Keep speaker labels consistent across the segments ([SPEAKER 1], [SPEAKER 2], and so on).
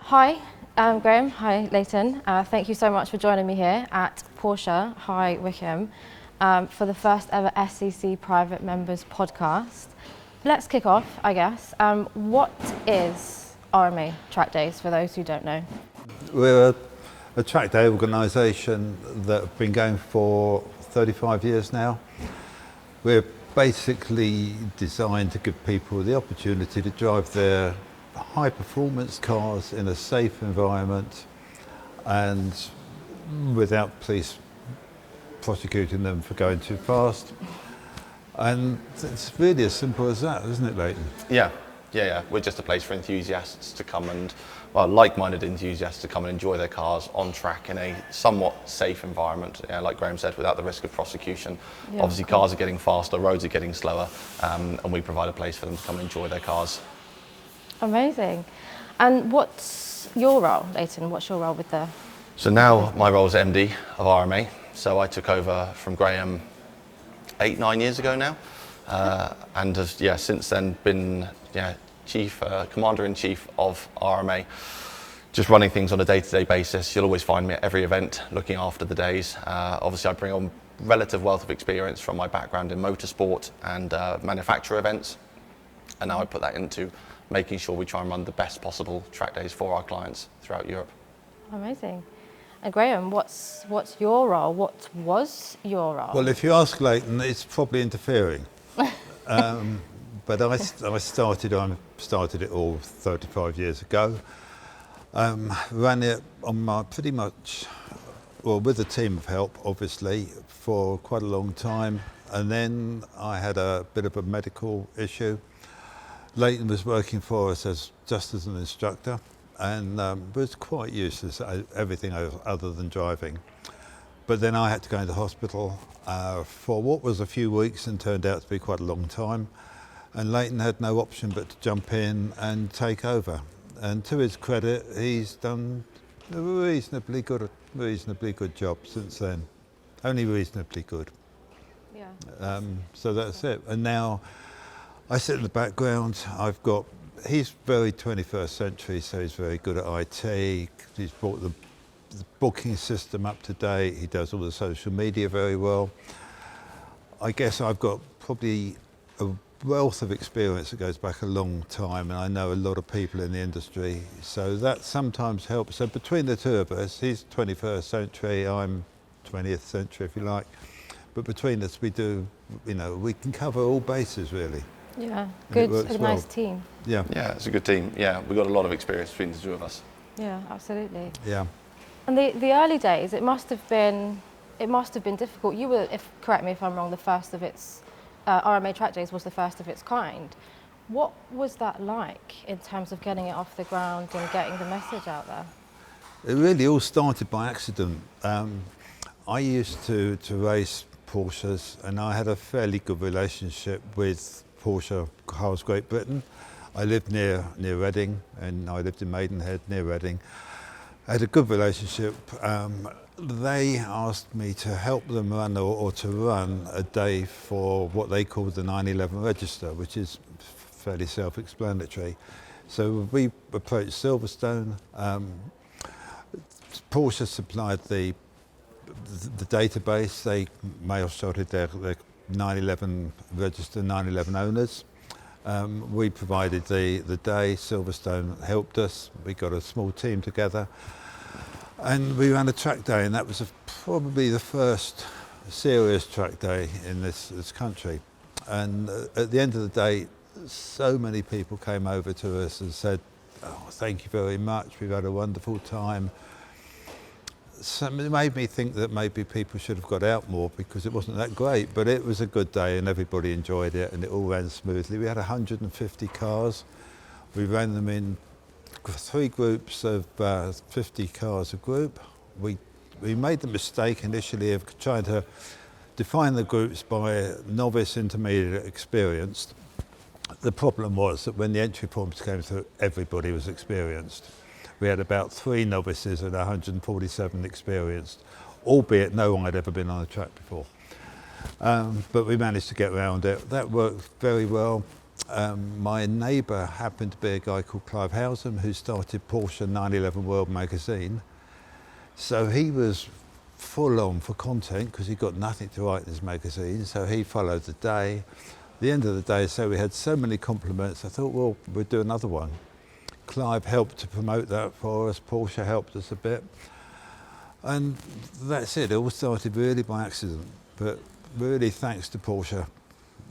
[SPEAKER 1] Hi, I'm Graham. Hi, Leyton. Thank you so much for joining me here at Porsche High Wycombe for the first ever SCC Private Members podcast. Let's kick off, I guess. What is RMA Trackdays for those who don't know?
[SPEAKER 2] We're a track day organisation that have been going for 35 years now. We're basically designed to give people the opportunity to drive their high performance cars in a safe environment and without police prosecuting them for going too fast. And it's really as simple as that, isn't it, Leyton?
[SPEAKER 3] Yeah. We're just a place for enthusiasts to come and, like-minded enthusiasts to come and enjoy their cars on track in a somewhat safe environment. Yeah, like Graham said, without the risk of prosecution.
[SPEAKER 1] Yeah,
[SPEAKER 3] obviously, cars are getting faster, roads are getting slower, and we provide a place for them to come and enjoy their cars.
[SPEAKER 1] Amazing. And what's your role, Leyton? What's your role with the...
[SPEAKER 3] So now my role is MD of RMA. So I took over from Graham 8-9 years ago now, and have since then been Commander-in-Chief of RMA, just running things on a day-to-day basis. You'll always find me at every event looking after the days. Obviously I bring on relative wealth of experience from my background in motorsport and manufacturer events, and now I put that into making sure we try and run the best possible track days for our clients throughout Europe.
[SPEAKER 1] Amazing. And Graham, what's your role? What was your role?
[SPEAKER 2] Well, if you ask Leyton, it's probably interfering. But I started it all 35 years ago. Ran it on my with a team of help, obviously, for quite a long time. And then I had a bit of a medical issue. Leyton was working for us just as an instructor and was quite useless at everything other than driving. But then I had to go into hospital for what was a few weeks and turned out to be quite a long time. And Leyton had no option but to jump in and take over. And to his credit, he's done a reasonably good job since then. Only reasonably good.
[SPEAKER 1] Yeah.
[SPEAKER 2] So that's it. And now I sit in the background. He's very 21st century, so he's very good at IT. He's brought the booking system up to date. He does all the social media very well. I guess I've got probably a wealth of experience that goes back a long time, and I know a lot of people in the industry, so that sometimes helps. So between the two of us, he's 21st century, I'm 20th century if you like, but between us we can cover all bases really.
[SPEAKER 1] Yeah, good, a nice
[SPEAKER 2] well.
[SPEAKER 1] team.
[SPEAKER 2] Yeah,
[SPEAKER 3] it's a good team. Yeah, we've got a lot of experience between the two of us.
[SPEAKER 1] Yeah, absolutely.
[SPEAKER 2] Yeah.
[SPEAKER 1] And the early days, it must have been difficult. You were, correct me if I'm wrong, the first of its RMA Trackdays was the first of its kind. What was that like in terms of getting it off the ground and getting the message out there?
[SPEAKER 2] It really all started by accident. I used to race Porsches, and I had a fairly good relationship with Porsche Cars Great Britain. I lived near Reading, and I lived in Maidenhead near Reading. I had a good relationship. They asked me to help them run or to run a day for what they called the 911 register, which is fairly self-explanatory. So we approached Silverstone. Porsche supplied the database. They mail-shotted their 911 register, 911 owners. We provided the day. Silverstone helped us. We got a small team together. And we ran a track day, and that was probably the first serious track day in this country. And at the end of the day, so many people came over to us and said, "Oh, thank you very much, we've had a wonderful time." So it made me think that maybe people should have got out more because it wasn't that great, but it was a good day and everybody enjoyed it and it all ran smoothly. We had 150 cars. We ran them in 3 groups of 50 cars a group. We made the mistake initially of trying to define the groups by novice, intermediate, experienced. The problem was that when the entry forms came through, everybody was experienced. We had about 3 novices and 147 experienced, albeit no one had ever been on a track before. But we managed to get around it. That worked very well. my neighbour happened to be a guy called Clive Howsam, who started Porsche 911 World magazine. So he was full on for content because he got nothing to write in his magazine. So he followed the day. The end of the day, so we had so many compliments. I thought, well, we'll do another one. Clive helped to promote that for us. Porsche helped us a bit. And that's it. It all started really by accident, but really thanks to Porsche.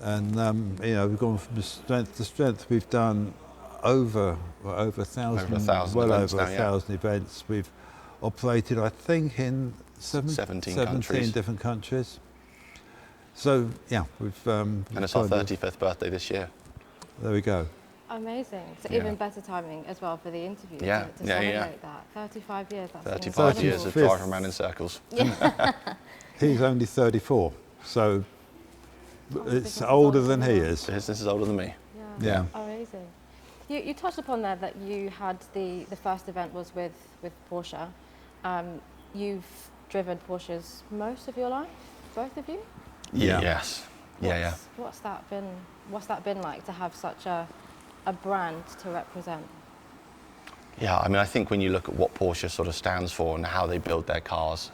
[SPEAKER 2] And you know, we've gone from strength to strength. We've done over 1,000, well over 1,000 events. We've operated, I think, in 17 different countries. So yeah, we've
[SPEAKER 3] and it's our 35th birthday this year.
[SPEAKER 2] There we go.
[SPEAKER 1] Amazing. So even better timing as well for the interview.
[SPEAKER 3] Yeah,
[SPEAKER 1] to celebrate that. 35 years. That's
[SPEAKER 3] 35 years of driving around in circles.
[SPEAKER 2] He's only 34, so it's older than he is.
[SPEAKER 3] The business is older than me.
[SPEAKER 2] Yeah.
[SPEAKER 1] Amazing. You touched upon there that you had the first event was with Porsche. You've driven Porsches most of your life, both of you?
[SPEAKER 2] Yeah.
[SPEAKER 3] Yes.
[SPEAKER 1] What's that been like to have such a brand to represent?
[SPEAKER 3] Yeah, I mean, I think when you look at what Porsche sort of stands for and how they build their cars,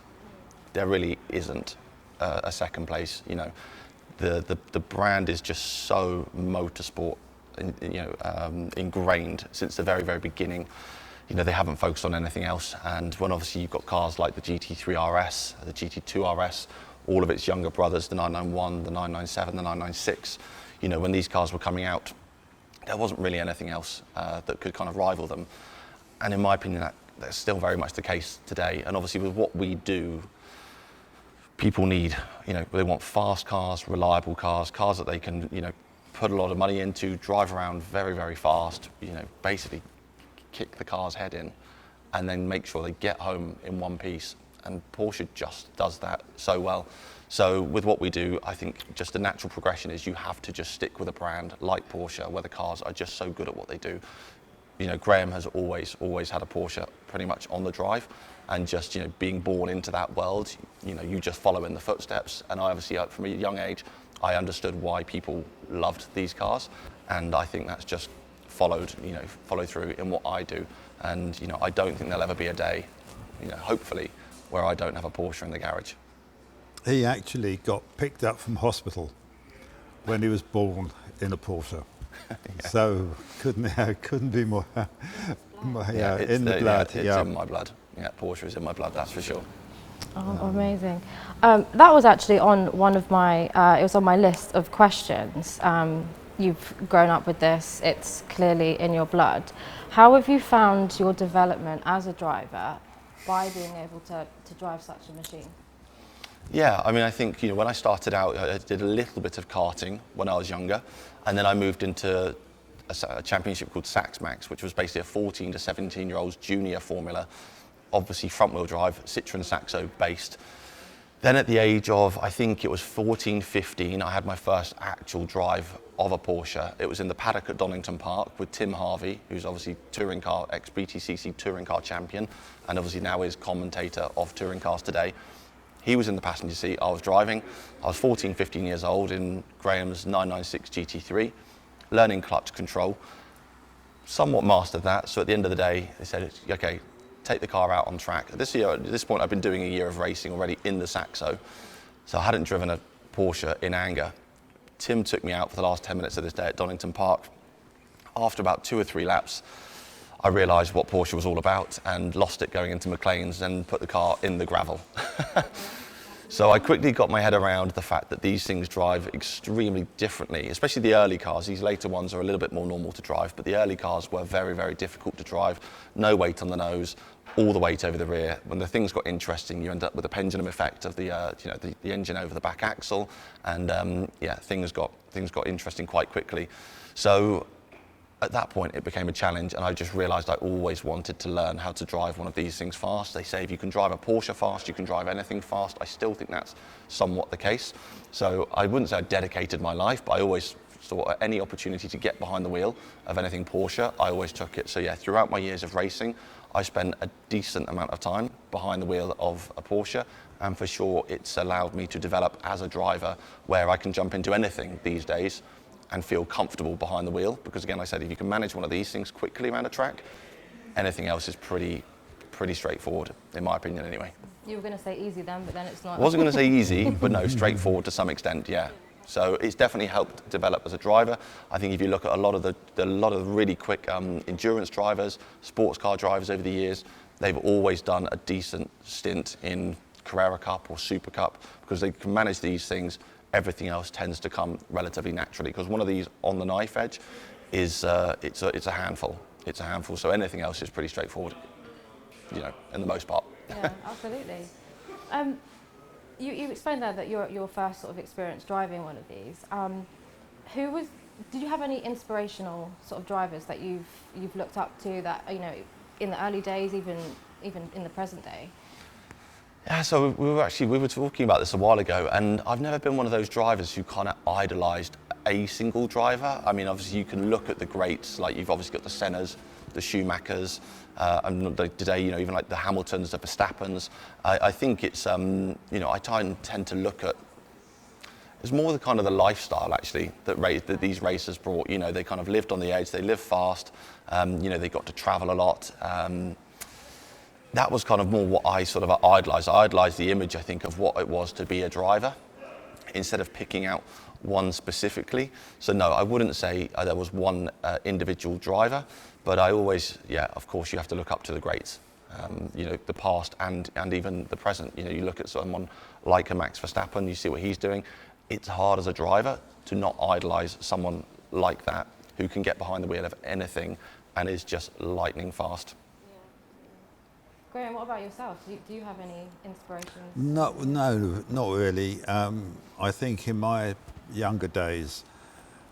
[SPEAKER 3] there really isn't a second place. You know, the brand is just so motorsport, ingrained since the very beginning. You know, they haven't focused on anything else. And when obviously you've got cars like the GT3 RS, the GT2 RS, all of its younger brothers, the 991, the 997, the 996, you know, when these cars were coming out, there wasn't really anything else that could kind of rival them. And in my opinion, that's still very much the case today. And obviously with what we do, people need, you know, they want fast cars, reliable cars, cars that they can, you know, put a lot of money into, drive around very fast, you know, basically kick the car's head in and then make sure they get home in one piece. And Porsche just does that so well. So with what we do, I think just the natural progression is you have to just stick with a brand like Porsche, where the cars are just so good at what they do. You know, Graham has always had a Porsche pretty much on the drive, and just, you know, being born into that world, you know, you just follow in the footsteps. And I obviously, from a young age, I understood why people loved these cars, and I think that's just followed through in what I do. And you know, I don't think there'll ever be a day, you know, hopefully, where I don't have a Porsche in the garage.
[SPEAKER 2] He actually got picked up from hospital when he was born in a Porsche. So couldn't be more in the blood.
[SPEAKER 3] It's in my blood. Yeah, Porsche is in my blood, that's for sure.
[SPEAKER 1] Oh, amazing. That was actually on one of my, it was on my list of questions. You've grown up with this, it's clearly in your blood. How have you found your development as a driver by being able to drive such a machine?
[SPEAKER 3] Yeah, I mean, I think, you know, when I started out, I did a little bit of karting when I was younger, and then I moved into a championship called Sax Max, which was basically a 14 to 17-year-olds junior formula, obviously front-wheel drive, Citroen Saxo based. Then at the age of, I think it was 14, 15, I had my first actual drive of a Porsche. It was in the paddock at Donington Park with Tim Harvey, who's obviously touring car, ex-BTCC touring car champion, and obviously now is commentator of touring cars today. He was in the passenger seat, I was driving. I was 14, 15 years old in Graham's 996 GT3, learning clutch control. Somewhat mastered that, so at the end of the day, they said, okay, take the car out on track. At this point, I've been doing a year of racing already in the Saxo, so I hadn't driven a Porsche in anger. Tim took me out for the last 10 minutes of this day at Donington Park. After about 2 or 3 laps, I realised what Porsche was all about and lost it going into McLean's and put the car in the gravel. So I quickly got my head around the fact that these things drive extremely differently, especially the early cars. These later ones are a little bit more normal to drive, but the early cars were very difficult to drive. No weight on the nose, all the weight over the rear. When the things got interesting, you end up with a pendulum effect of the engine over the back axle, and things got interesting quite quickly. So at that point, it became a challenge, and I just realised I always wanted to learn how to drive one of these things fast. They say if you can drive a Porsche fast, you can drive anything fast. I still think that's somewhat the case. So I wouldn't say I dedicated my life, but I always thought any opportunity to get behind the wheel of anything Porsche, I always took it. So yeah, throughout my years of racing, I spent a decent amount of time behind the wheel of a Porsche, and for sure it's allowed me to develop as a driver where I can jump into anything these days and feel comfortable behind the wheel. Because again, I said, if you can manage one of these things quickly around a track, anything else is pretty straightforward, in my opinion anyway.
[SPEAKER 1] You were going to say easy then, but then it's not.
[SPEAKER 3] I wasn't going to say easy, but no, straightforward to some extent, yeah. So it's definitely helped develop as a driver. I think if you look at a lot of the really quick endurance drivers, sports car drivers over the years, they've always done a decent stint in Carrera Cup or Super Cup, because they can manage these things. Everything else tends to come relatively naturally, because one of these on the knife edge is it's a handful. It's a handful. So anything else is pretty straightforward, you know, in the most part.
[SPEAKER 1] Yeah, absolutely. You explained there that your first sort of experience driving one of these. Did you have any inspirational sort of drivers that you've looked up to that, you know, in the early days, even in the present day?
[SPEAKER 3] Yeah, so we were talking about this a while ago, and I've never been one of those drivers who kind of idolised a single driver. I mean, obviously you can look at the greats, like you've obviously got the Sennas, the Schumachers, and today, you know, even like the Hamiltons, the Verstappens. I think it's, you know, I tend to look at, it's more the kind of the lifestyle actually that these racers brought. You know, they kind of lived on the edge, they lived fast, you know, they got to travel a lot. That was kind of more what I sort of idolised. I idolised the image, I think, of what it was to be a driver, instead of picking out one specifically. So no, I wouldn't say there was one individual driver, but I always, yeah, of course, you have to look up to the greats. You know, the past and even the present. You know, you look at someone like a Max Verstappen, you see what he's doing. It's hard as a driver to not idolise someone like that, who can get behind the wheel of anything and is just lightning fast.
[SPEAKER 1] Graham, what about yourself? Do you have any inspirations?
[SPEAKER 2] No, not really. I think in my younger days,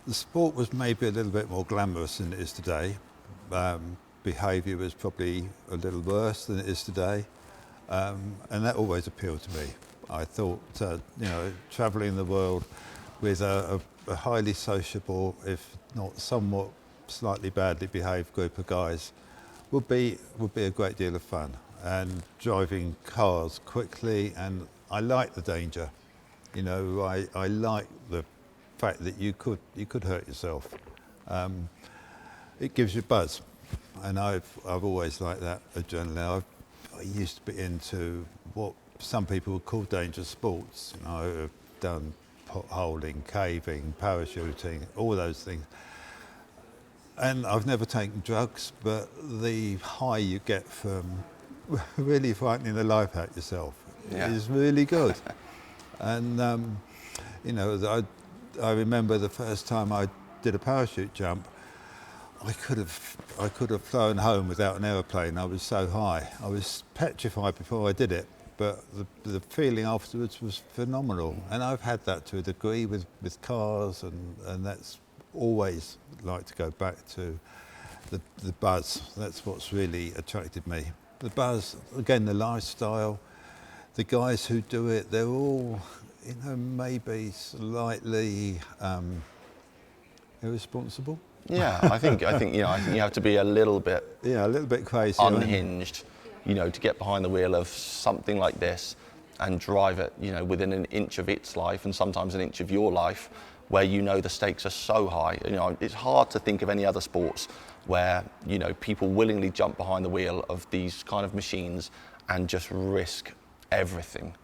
[SPEAKER 2] the sport was maybe a little bit more glamorous than it is today. Behaviour was probably a little worse than it is today, and that always appealed to me. I thought, you know, travelling the world with a highly sociable, if not somewhat slightly badly behaved group of guys, would be a great deal of fun. And driving cars quickly, and I like the danger. You know, I like the fact that you could hurt yourself. It gives you buzz, and I've always liked that adrenaline. I used to be into what some people would call dangerous sports. You know, I've done potholing, caving, parachuting, all those things. And I've never taken drugs, but the high you get from really frightening the life out yourself is really good. And you know, I remember the first time I did a parachute jump, I could have flown home without an aeroplane. I was so high. I was petrified before I did it, but the feeling afterwards was phenomenal. And I've had that to a degree with cars, and that's always like to go back to the buzz. That's what's really attracted me. The buzz, again, the lifestyle, the guys who do it, they're all, you know, maybe slightly irresponsible.
[SPEAKER 3] Yeah, I think you know, I think you have to be a little bit
[SPEAKER 2] crazy,
[SPEAKER 3] unhinged, you know, to get behind the wheel of something like this and drive it, you know, within an inch of its life and sometimes an inch of your life, where you know the stakes are so high. You know, it's hard to think of any other sports where, you know, people willingly jump behind the wheel of these kind of machines and just risk everything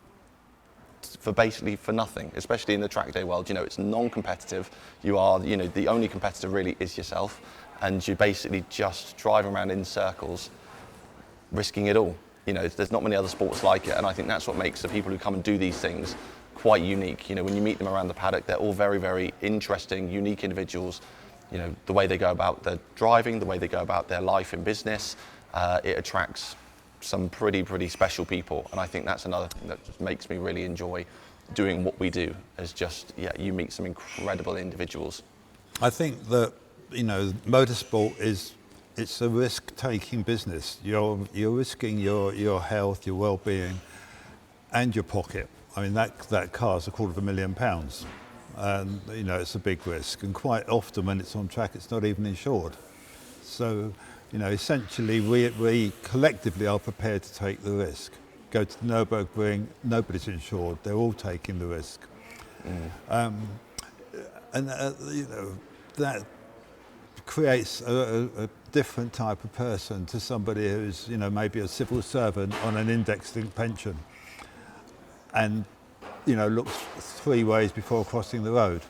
[SPEAKER 3] for nothing, especially in the track day world. You know, it's non-competitive. You are, you know, the only competitor really is yourself, and you're basically just driving around in circles, risking it all. You know, there's not many other sports like it, and I think that's what makes the people who come and do these things quite unique. You know, when you meet them around the paddock, they're all very, very interesting, unique individuals. You know, the way they go about their driving, the way they go about their life in business, it attracts some pretty special people. And I think that's another thing that just makes me really enjoy doing what we do, is just, yeah, you meet some incredible individuals.
[SPEAKER 2] I think that, you know, motorsport it's a risk-taking business. You're risking your health, your well-being, and your pocket. I mean, that car's £250,000, and you know, it's a big risk. And quite often when it's on track, it's not even insured. So, you know, essentially we collectively are prepared to take the risk. Go to the Nürburgring, nobody's insured. They're all taking the risk. And And that creates a different type of person to somebody who's maybe a civil servant on an index-linked pension, and looks 3 ways before crossing the road.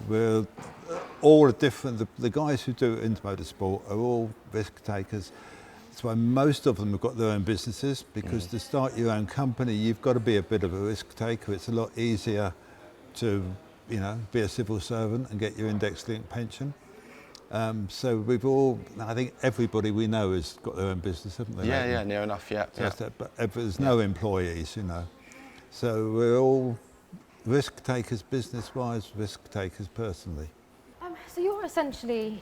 [SPEAKER 2] We're all different. The guys who do it into motorsport are all risk takers. That's why most of them have got their own businesses, because to start your own company, you've got to be a bit of a risk taker. It's a lot easier to be a civil servant and get your index-linked pension. So we've all, I think everybody we know has got their own business, haven't they?
[SPEAKER 3] Yeah, near enough, yeah.
[SPEAKER 2] But there's no employees, So we're all risk takers business-wise, risk takers personally.
[SPEAKER 1] So you're essentially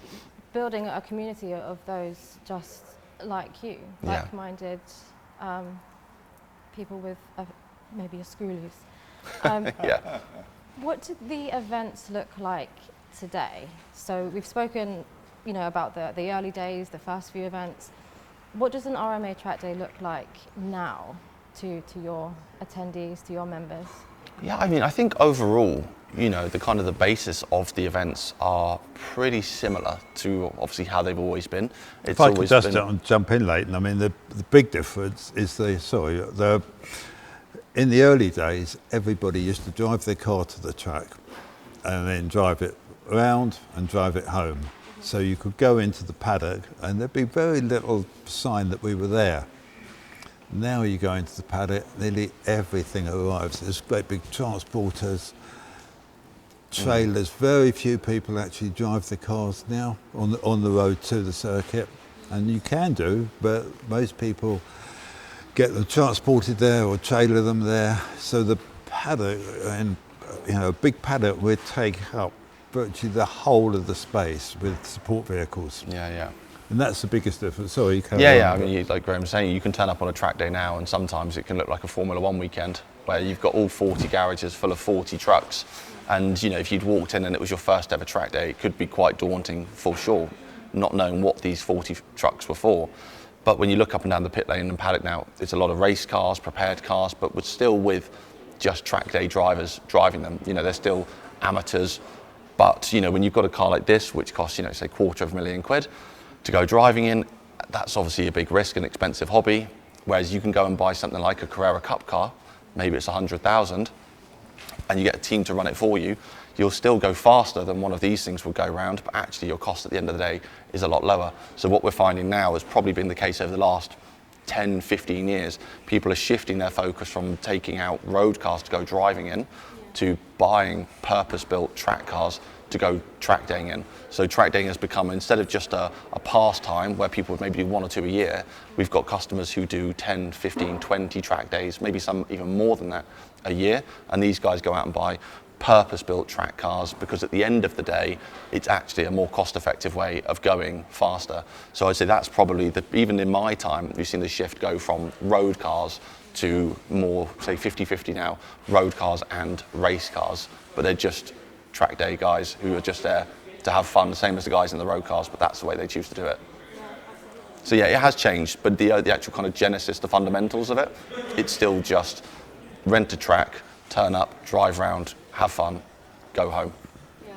[SPEAKER 1] building a community of those just like you, like-minded people with maybe a screw loose.
[SPEAKER 3] Yeah.
[SPEAKER 1] What did the events look like today? So we've spoken, about the early days, the first few events. What does an RMA track day look like now to your attendees, to your members?
[SPEAKER 3] Yeah, I think overall, the basis of the events are pretty similar to obviously how they've always been.
[SPEAKER 2] If I could just jump in, Leighton, the big difference is in the early days, everybody used to drive their car to the track and then drive it around and drive it home. So you could go into the paddock and there'd be very little sign that we were there. Now you go into the paddock, nearly everything arrives. There's great big transporters, trailers. Very few people actually drive their cars now on the road to the circuit. And you can do, but most people get them transported there or trailer them there. So the paddock, and a big paddock would take up virtually the whole of the space with support vehicles.
[SPEAKER 3] Yeah.
[SPEAKER 2] And that's the biggest difference. Sorry, you can.
[SPEAKER 3] Yeah. Like Graham was saying, you can turn up on a track day now, and sometimes it can look like a Formula One weekend where you've got all 40 garages full of 40 trucks. And if you'd walked in and it was your first ever track day, it could be quite daunting for sure, not knowing what these 40 trucks were for. But when you look up and down the pit lane and paddock now, it's a lot of race cars, prepared cars, but we're still with just track day drivers driving them. They're still amateurs. But when you've got a car like this, which costs say £250,000 to go driving in, that's obviously a big risk and expensive hobby. Whereas you can go and buy something like a Carrera Cup car, maybe it's 100,000, and you get a team to run it for you. You'll still go faster than one of these things will go round, but actually your cost at the end of the day is a lot lower. So what we're finding now has probably been the case over the last 10, 15 years. People are shifting their focus from taking out road cars to go driving in to buying purpose-built track cars to go track daying in. So track daying has become, instead of just a pastime where people would maybe do 1 or 2 a year, we've got customers who do 10, 15, 20 track days, maybe some even more than that a year. And these guys go out and buy purpose-built track cars because at the end of the day, it's actually a more cost-effective way of going faster. So I'd say that's probably, even in my time, we've seen the shift go from road cars to more, say 50-50 now, road cars and race cars. But they're just track day guys who are just there to have fun, the same as the guys in the road cars, but that's the way they choose to do it. So yeah, it has changed, but the actual kind of genesis, the fundamentals of it, it's still just rent a track, turn up, drive round, have fun, go home.
[SPEAKER 1] Yeah.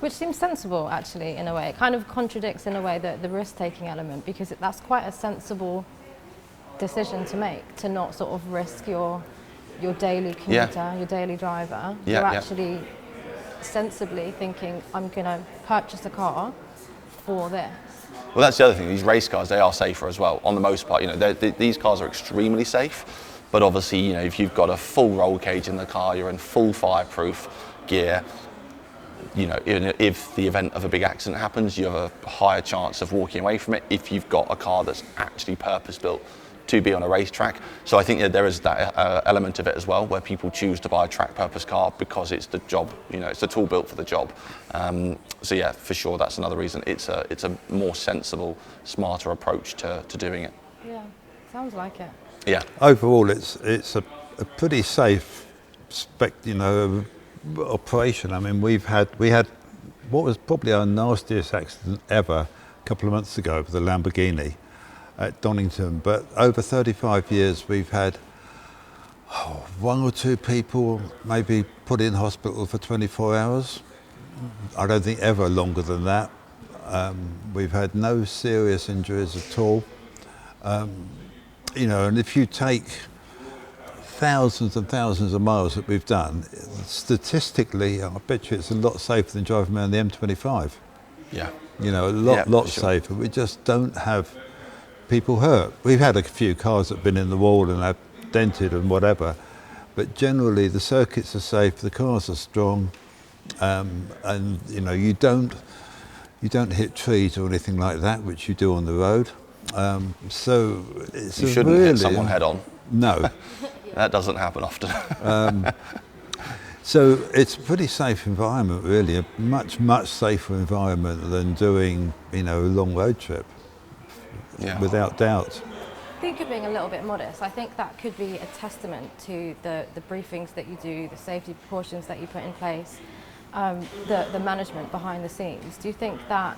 [SPEAKER 1] Which seems sensible, actually, in a way. It kind of contradicts, in a way, the risk-taking element, because that's quite a sensible decision to make, to not sort of risk your daily commuter, your daily driver. You're actually sensibly thinking, I'm going to purchase a car for this.
[SPEAKER 3] Well, that's the other thing. These race cars, they are safer as well. On the most part, these cars are extremely safe. But obviously, if you've got a full roll cage in the car, you're in full fireproof gear. If the event of a big accident happens, you have a higher chance of walking away from it if you've got a car that's actually purpose-built to be on a racetrack. So I think that there is that element of it as well, where people choose to buy a track purpose car because it's the job, it's the tool built for the job. So yeah, for sure, that's another reason. It's a more sensible, smarter approach to doing it.
[SPEAKER 1] Yeah, sounds like it.
[SPEAKER 3] Yeah.
[SPEAKER 2] Overall, it's a pretty safe operation. I mean, we had what was probably our nastiest accident ever a couple of months ago with the Lamborghini at Donington. But over 35 years, we've had 1 or 2 people maybe put in hospital for 24 hours. I don't think ever longer than that. We've had no serious injuries at all. And if you take thousands and thousands of miles that we've done, statistically, I bet you it's a lot safer than driving around the M25.
[SPEAKER 3] Yeah.
[SPEAKER 2] A lot safer. We just don't have people hurt. We've had a few cars that have been in the wall and have dented and whatever, but generally the circuits are safe, the cars are strong, and you don't hit trees or anything like that, which you do on the road. So it's
[SPEAKER 3] you shouldn't hit someone head on.
[SPEAKER 2] No.
[SPEAKER 3] That doesn't happen often.
[SPEAKER 2] So it's a pretty safe environment, really, a much, much safer environment than doing, a long road trip, without doubt.
[SPEAKER 1] I think you're being a little bit modest. I think that could be a testament to the briefings that you do, the safety precautions that you put in place, the management behind the scenes. Do you think that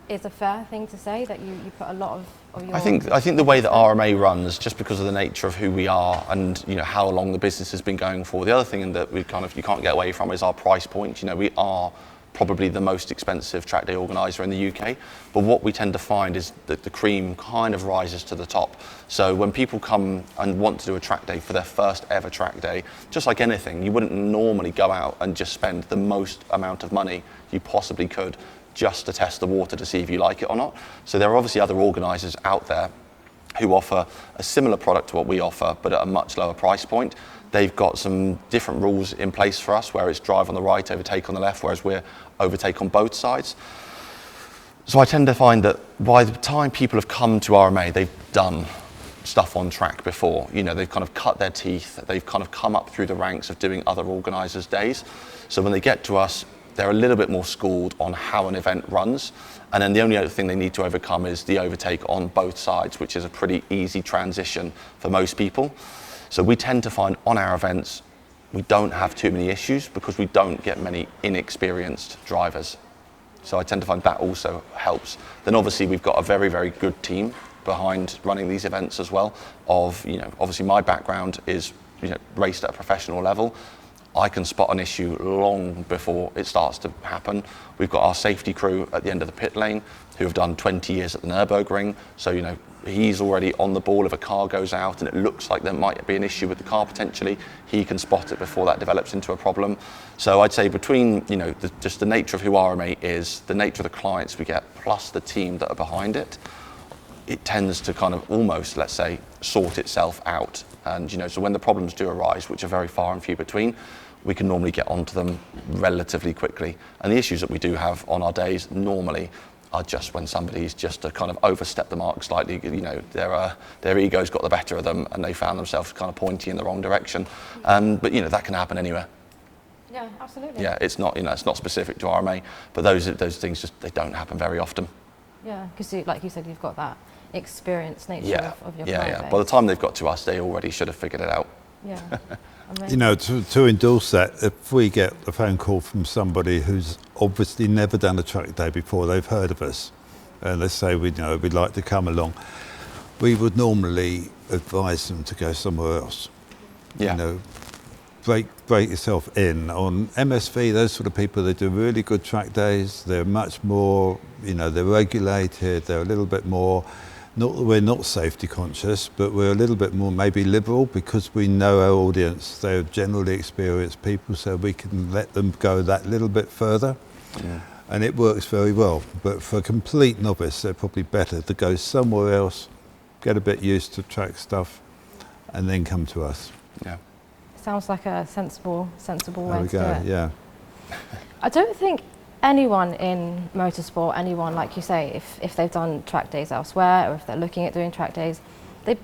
[SPEAKER 1] is a fair thing to say, that you put a lot of your...
[SPEAKER 3] I think the way that RMA runs, just because of the nature of who we are and how long the business has been going for. The other thing that you can't get away from is our price point. We are probably the most expensive track day organiser in the UK, but what we tend to find is that the cream kind of rises to the top. So when people come and want to do a track day for their first ever track day, just like anything, you wouldn't normally go out and just spend the most amount of money you possibly could just to test the water to see if you like it or not. So there are obviously other organisers out there who offer a similar product to what we offer, but at a much lower price point. They've got some different rules in place for us, where it's drive on the right, overtake on the left, whereas we're overtake on both sides. So I tend to find that by the time people have come to RMA, they've done stuff on track before. They've kind of cut their teeth, they've kind of come up through the ranks of doing other organisers' days. So when they get to us, they're a little bit more schooled on how an event runs. And then the only other thing they need to overcome is the overtake on both sides, which is a pretty easy transition for most people. So we tend to find on our events, we don't have too many issues because we don't get many inexperienced drivers. So I tend to find that also helps. Then obviously we've got a very, very good team behind running these events as well. Obviously my background is, raced at a professional level. I can spot an issue long before it starts to happen. We've got our safety crew at the end of the pit lane who have done 20 years at the Nürburgring. So, he's already on the ball if a car goes out and it looks like there might be an issue with the car potentially. He can spot it before that develops into a problem. So I'd say between, just the nature of who RMA is, the nature of the clients we get, plus the team that are behind it, it tends to kind of almost, let's say, sort itself out. And, so when the problems do arise, which are very far and few between, we can normally get onto them relatively quickly. And the issues that we do have on our days normally are just when somebody's just to kind of overstep the mark slightly, their ego's got the better of them and they found themselves kind of pointing in the wrong direction. But that can happen anywhere.
[SPEAKER 1] Yeah, absolutely.
[SPEAKER 3] Yeah, it's not it's not specific to RMA, but those things just they don't happen very often.
[SPEAKER 1] Yeah, because like you said, you've got that experienced nature of your client base.
[SPEAKER 3] By the time they've got to us, they already should have figured it out.
[SPEAKER 1] Yeah.
[SPEAKER 2] To endorse that, if we get a phone call from somebody who's obviously never done a track day before, they've heard of us, and they say we'd like to come along, we would normally advise them to go somewhere else.
[SPEAKER 3] Yeah.
[SPEAKER 2] Break yourself in. On MSV, those sort of people, they do really good track days. They're much more, they're regulated. They're a little bit more. Not that we're not safety conscious, but we're a little bit more maybe liberal because we know our audience. They're generally experienced people, so we can let them go that little bit further. Yeah. And it works very well. But for a complete novice, they're probably better to go somewhere else, get a bit used to track stuff, and then come to us.
[SPEAKER 3] Yeah.
[SPEAKER 1] Sounds like a sensible way to do it.
[SPEAKER 2] Yeah.
[SPEAKER 1] I don't think anyone in motorsport, anyone, like you say, if they've done track days elsewhere or if they're looking at doing track days, they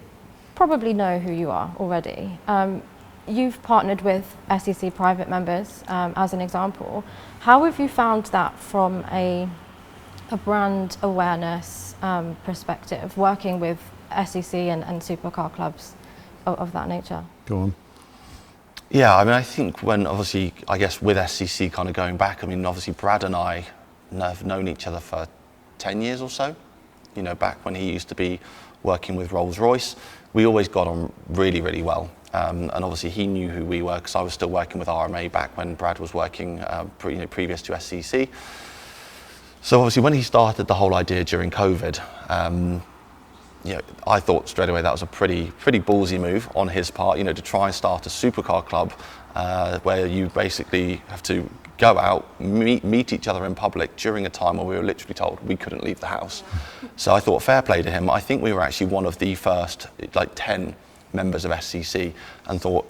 [SPEAKER 1] probably know who you are already. You've partnered with SCC private members as an example. How have you found that from a brand awareness perspective, working with SCC and supercar clubs of that nature?
[SPEAKER 2] Go on.
[SPEAKER 3] Yeah, I think with SCC kind of going back, obviously Brad and I have known each other for 10 years or so. Back when he used to be working with Rolls-Royce, we always got on really, really well. and obviously he knew who we were because I was still working with RMA back when Brad was working previous to SCC. So obviously when he started the whole idea during COVID, I thought straight away that was a pretty ballsy move on his part, to try and start a supercar club where you basically have to go out, meet each other in public during a time when we were literally told we couldn't leave the house. So I thought fair play to him. I think we were actually one of the first 10 members of SCC, and thought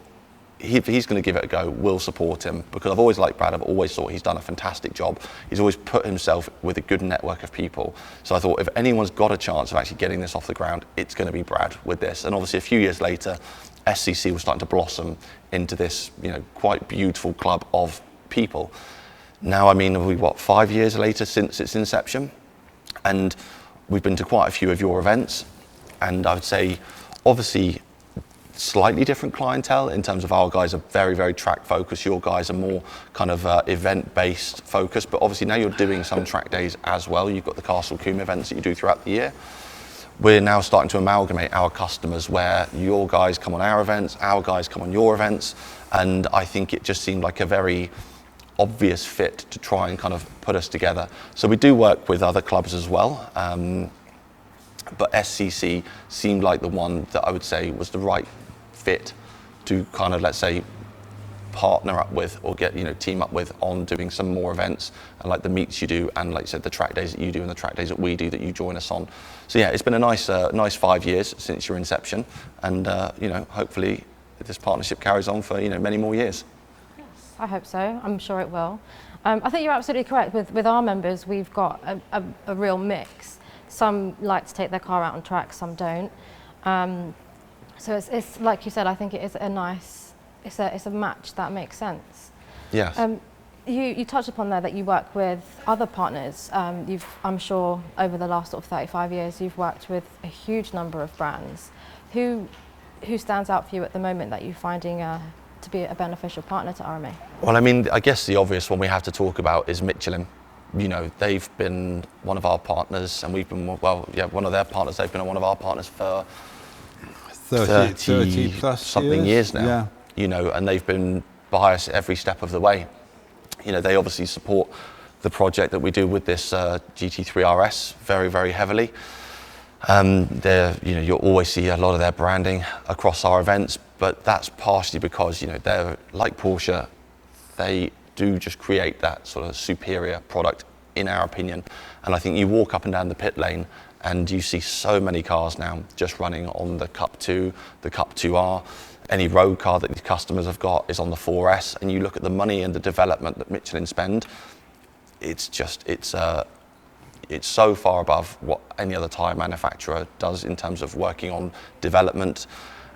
[SPEAKER 3] if he's going to give it a go, we'll support him, because I've always liked Brad. I've always thought he's done a fantastic job. He's always put himself with a good network of people. So I thought if anyone's got a chance of actually getting this off the ground, it's going to be Brad with this. And obviously a few years later, SCC was starting to blossom into this, quite beautiful club of people. Now, I mean, we 5 years later since its inception, and we've been to quite a few of your events, and I would say, obviously, slightly different clientele in terms of our guys are very, very track focused. Your guys are more kind of event based focused, but obviously now you're doing some track days as well. You've got the Castle Combe events that you do throughout the year. We're now starting to amalgamate our customers where your guys come on our events, our guys come on your events, and I think it just seemed like a very obvious fit to try and kind of put us together. So we do work with other clubs as well, but SCC seemed like the one that I would say was the right fit to kind of, let's say, partner up with or get, team up with on doing some more events, and like the meets you do, and like I said, the track days that you do and the track days that we do that you join us on. So yeah, it's been a nice 5 years since your inception, and hopefully this partnership carries on for many more years.
[SPEAKER 1] Yes, I hope so. I'm sure it will. I think you're absolutely correct. With our members, we've got a real mix. Some like to take their car out on track, some don't. So it's like you said, I think it is a nice, it's a match that makes sense.
[SPEAKER 3] Yes.
[SPEAKER 1] You touched upon there that you work with other partners. I'm sure over the last sort of 35 years, you've worked with a huge number of brands. Who stands out for you at the moment that you're finding to be a beneficial partner to RMA?
[SPEAKER 3] Well, I mean, I guess the obvious one we have to talk about is Michelin. They've been one of our partners, and we've been, one of their partners. They've been one of our partners for 30
[SPEAKER 2] plus
[SPEAKER 3] something years now. Yeah. And they've been by us every step of the way. They obviously support the project that we do with this GT3 RS very, very heavily. You'll always see a lot of their branding across our events, but that's partially because they're like Porsche. They do just create that sort of superior product, in our opinion. And I think you walk up and down the pit lane and you see so many cars now just running on the Cup 2, the Cup 2R. Any road car that the customers have got is on the 4S, and you look at the money and the development that Michelin spend, it's so far above what any other tyre manufacturer does in terms of working on development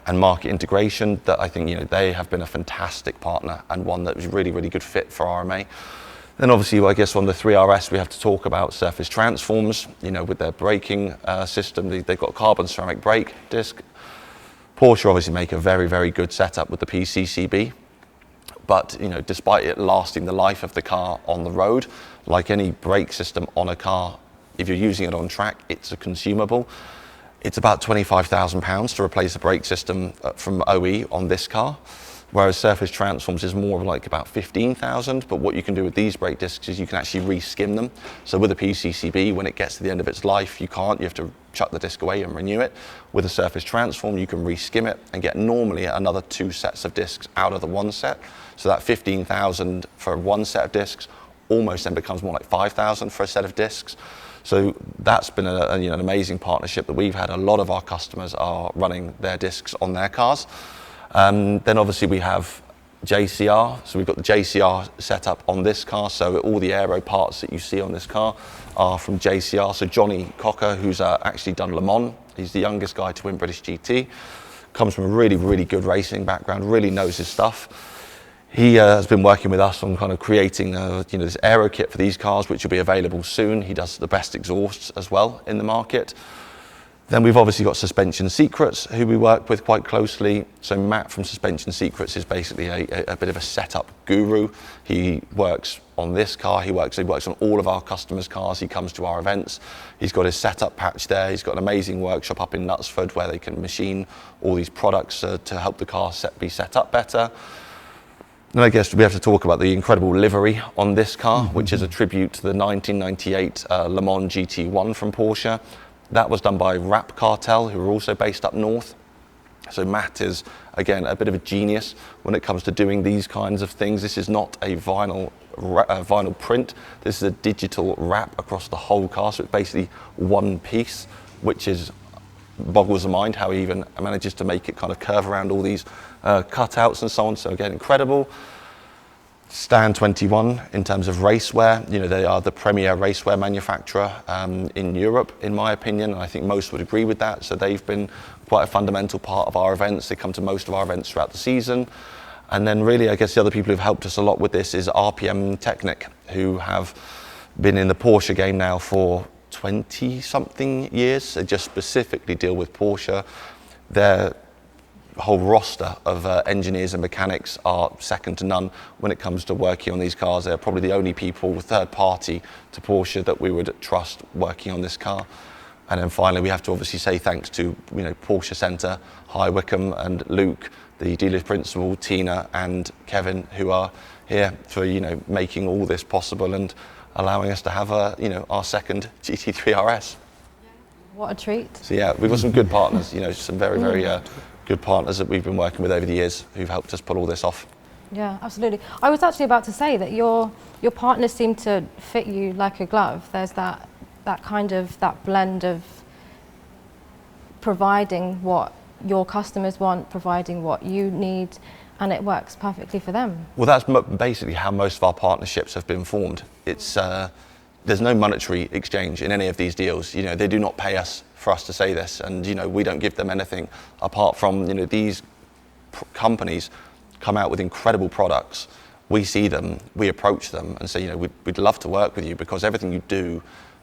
[SPEAKER 3] and market integration, that I think they have been a fantastic partner, and one that was really, really good fit for RMA. Then obviously, I guess on the 3RS we have to talk about surface transforms, with their braking system. They've got carbon ceramic brake disc. Porsche obviously make a very, very good setup with the PCCB. But despite it lasting the life of the car on the road, like any brake system on a car, if you're using it on track, it's a consumable. It's about £25,000 to replace the brake system from OE on this car, whereas surface transforms is more like about 15,000. But what you can do with these brake discs is you can actually re-skim them. So with a PCCB, when it gets to the end of its life, you have to chuck the disc away and renew it. With a surface transform, you can re-skim it and get normally another 2 sets of discs out of the one set. So that 15,000 for one set of discs almost then becomes more like 5,000 for a set of discs. So that's been an amazing partnership that we've had. A lot of our customers are running their discs on their cars. Then obviously we have JCR. So we've got the JCR setup on this car. So all the aero parts that you see on this car are from JCR. So Johnny Cocker, who's actually done Le Mans, he's the youngest guy to win British GT, comes from a really, really good racing background, really knows his stuff. He has been working with us on kind of creating this aero kit for these cars, which will be available soon. He does the best exhausts as well in the market. Then we've obviously got Suspension Secrets, who we work with quite closely. So Matt from Suspension Secrets is basically a bit of a setup guru. He works on this car. He works on all of our customers' cars. He comes to our events. He's got his setup patch there. He's got an amazing workshop up in Knutsford where they can machine all these products to help the car be set up better. And I guess we have to talk about the incredible livery on this car, which is a tribute to the 1998 Le Mans GT1 from Porsche. That was done by Rap Cartel, who are also based up north. So Matt is, again, a bit of a genius when it comes to doing these kinds of things. This is not a vinyl print. This is a digital wrap across the whole car. So it's basically one piece, which boggles the mind how he even manages to make it kind of curve around all these cutouts and so on. So again, incredible. Stan 21 in terms of racewear, they are the premier racewear manufacturer in Europe, in my opinion, and I think most would agree with that. So they've been quite a fundamental part of our events. They come to most of our events throughout the season. And then really, I guess the other people who've helped us a lot with this is RPM Technic, who have been in the Porsche game now for 20-something years. They just specifically deal with Porsche. Their whole roster of engineers and mechanics are second to none when it comes to working on these cars. They're probably the only people, third party to Porsche, that we would trust working on this car. And then finally, we have to obviously say thanks to Porsche Centre, High Wycombe, and Luke, the dealer principal, Tina and Kevin, who are here for making all this possible and allowing us to have our second GT3 RS.
[SPEAKER 1] What a treat.
[SPEAKER 3] So yeah, we've got some good partners, some very, very good partners that we've been working with over the years who've helped us pull all this off.
[SPEAKER 1] Yeah, absolutely. I was actually about to say that your partners seem to fit you like a glove. There's that blend of providing what your customers want, providing what you need, and it works perfectly for them.
[SPEAKER 3] Well, that's basically how most of our partnerships have been formed. It's there's no monetary exchange in any of these deals. They do not pay us for us to say this, and we don't give them anything apart from these companies come out with incredible products. We see them, we approach them and say we'd love to work with you because everything you do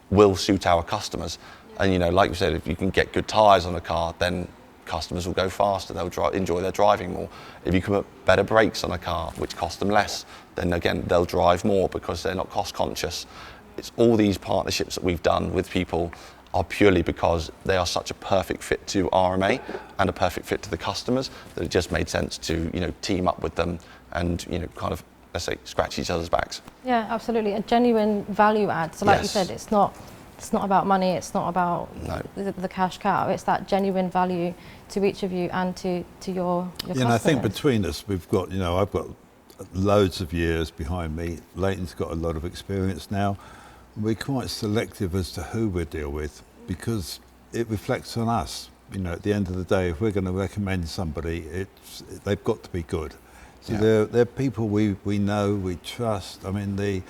[SPEAKER 3] will suit our customers. And like we said, if you can get good tyres on a car, then customers will go faster, they'll enjoy their driving more. If you can put better brakes on a car, which cost them less, then again they'll drive more because they're not cost conscious. It's all these partnerships that we've done with people are purely because they are such a perfect fit to RMA and a perfect fit to the customers that it just made sense to team up with them and kind of, let's say, scratch each other's backs.
[SPEAKER 1] Yeah, absolutely. A genuine value add. So like you said, it's not about money, it's not about the cash cow. It's that genuine value to each of you and to your customers.
[SPEAKER 2] I think between us we've got, I've got loads of years behind me. Leighton's got a lot of experience now. We're quite selective as to who we deal with because it reflects on us. At the end of the day, if we're going to recommend somebody, they've got to be good. So they're people we know, we trust. I mean, the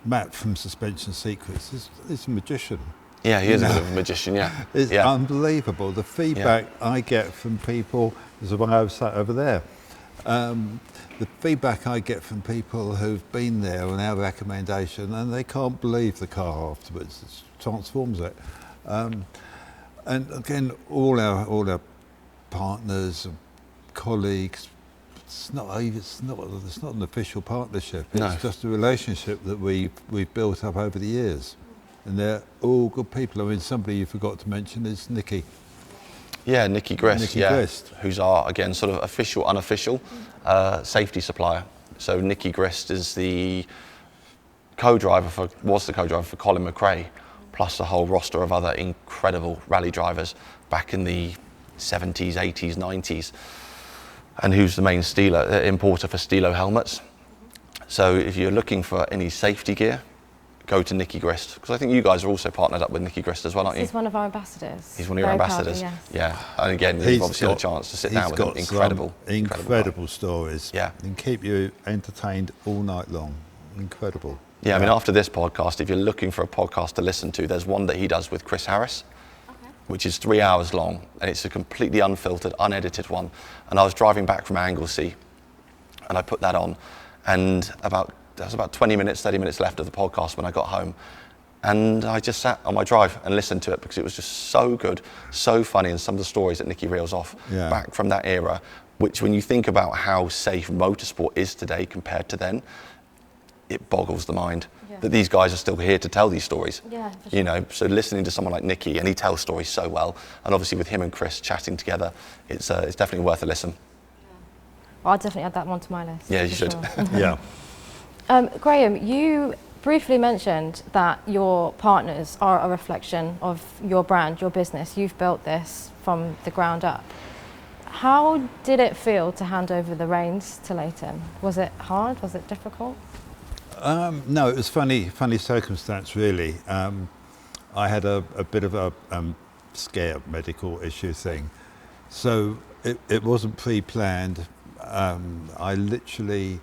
[SPEAKER 2] Matt from Suspension Secrets is a magician.
[SPEAKER 3] Yeah, he is a bit of a magician, yeah.
[SPEAKER 2] It's unbelievable. The feedback I get from people is the one I was sat over there. The feedback I get from people who've been there on our recommendation and they can't believe the car afterwards. It transforms it. And again, all our partners, colleagues, it's not an official partnership. It's just a relationship that we've built up over the years. And they're all good people. I mean, somebody you forgot to mention is Nikki.
[SPEAKER 3] Yeah, Nikki Grist,
[SPEAKER 2] Grist,
[SPEAKER 3] who's our, again, sort of official, unofficial safety supplier. So Nikki Grist is the was the co-driver for Colin McRae, plus a whole roster of other incredible rally drivers back in the 70s, 80s, 90s, and who's the main importer for Stilo helmets. So if you're looking for any safety gear, go to Nikki Grist, because I think you guys are also partnered up with Nikki Grist as well, aren't you?
[SPEAKER 1] He's one of our ambassadors.
[SPEAKER 3] He's one of your ambassadors.
[SPEAKER 1] Proudly, yes.
[SPEAKER 3] Yeah, and again, you've obviously had a chance to sit down with him.
[SPEAKER 2] Incredible stories.
[SPEAKER 3] Yeah,
[SPEAKER 2] and keep you entertained all night long. Incredible.
[SPEAKER 3] Yeah, I mean, after this podcast, if you're looking for a podcast to listen to, there's one that he does with Chris Harris, which is 3 hours long, and it's a completely unfiltered, unedited one. And I was driving back from Anglesey, and I put that on, and there was about 20 minutes, 30 minutes left of the podcast when I got home. And I just sat on my drive and listened to it because it was just so good, so funny, and some of the stories that Nikki reels off back from that era, which when you think about how safe motorsport is today compared to then, it boggles the mind that these guys are still here to tell these stories.
[SPEAKER 1] Yeah, for sure.
[SPEAKER 3] You know, so listening to someone like Nicky, and he tells stories so well, and obviously with him and Chris chatting together, it's definitely worth a listen.
[SPEAKER 1] I'll definitely add that one to my list.
[SPEAKER 3] Yeah, you
[SPEAKER 1] for
[SPEAKER 3] should.
[SPEAKER 1] sure.
[SPEAKER 2] Yeah.
[SPEAKER 1] Graham, you briefly mentioned that your partners are a reflection of your brand, your business. You've built this from the ground up. How did it feel to hand over the reins to Leyton? Was it hard? Was it difficult?
[SPEAKER 2] No, it was funny circumstance really. I had a bit of a scare medical issue thing, so it wasn't pre-planned. I literally,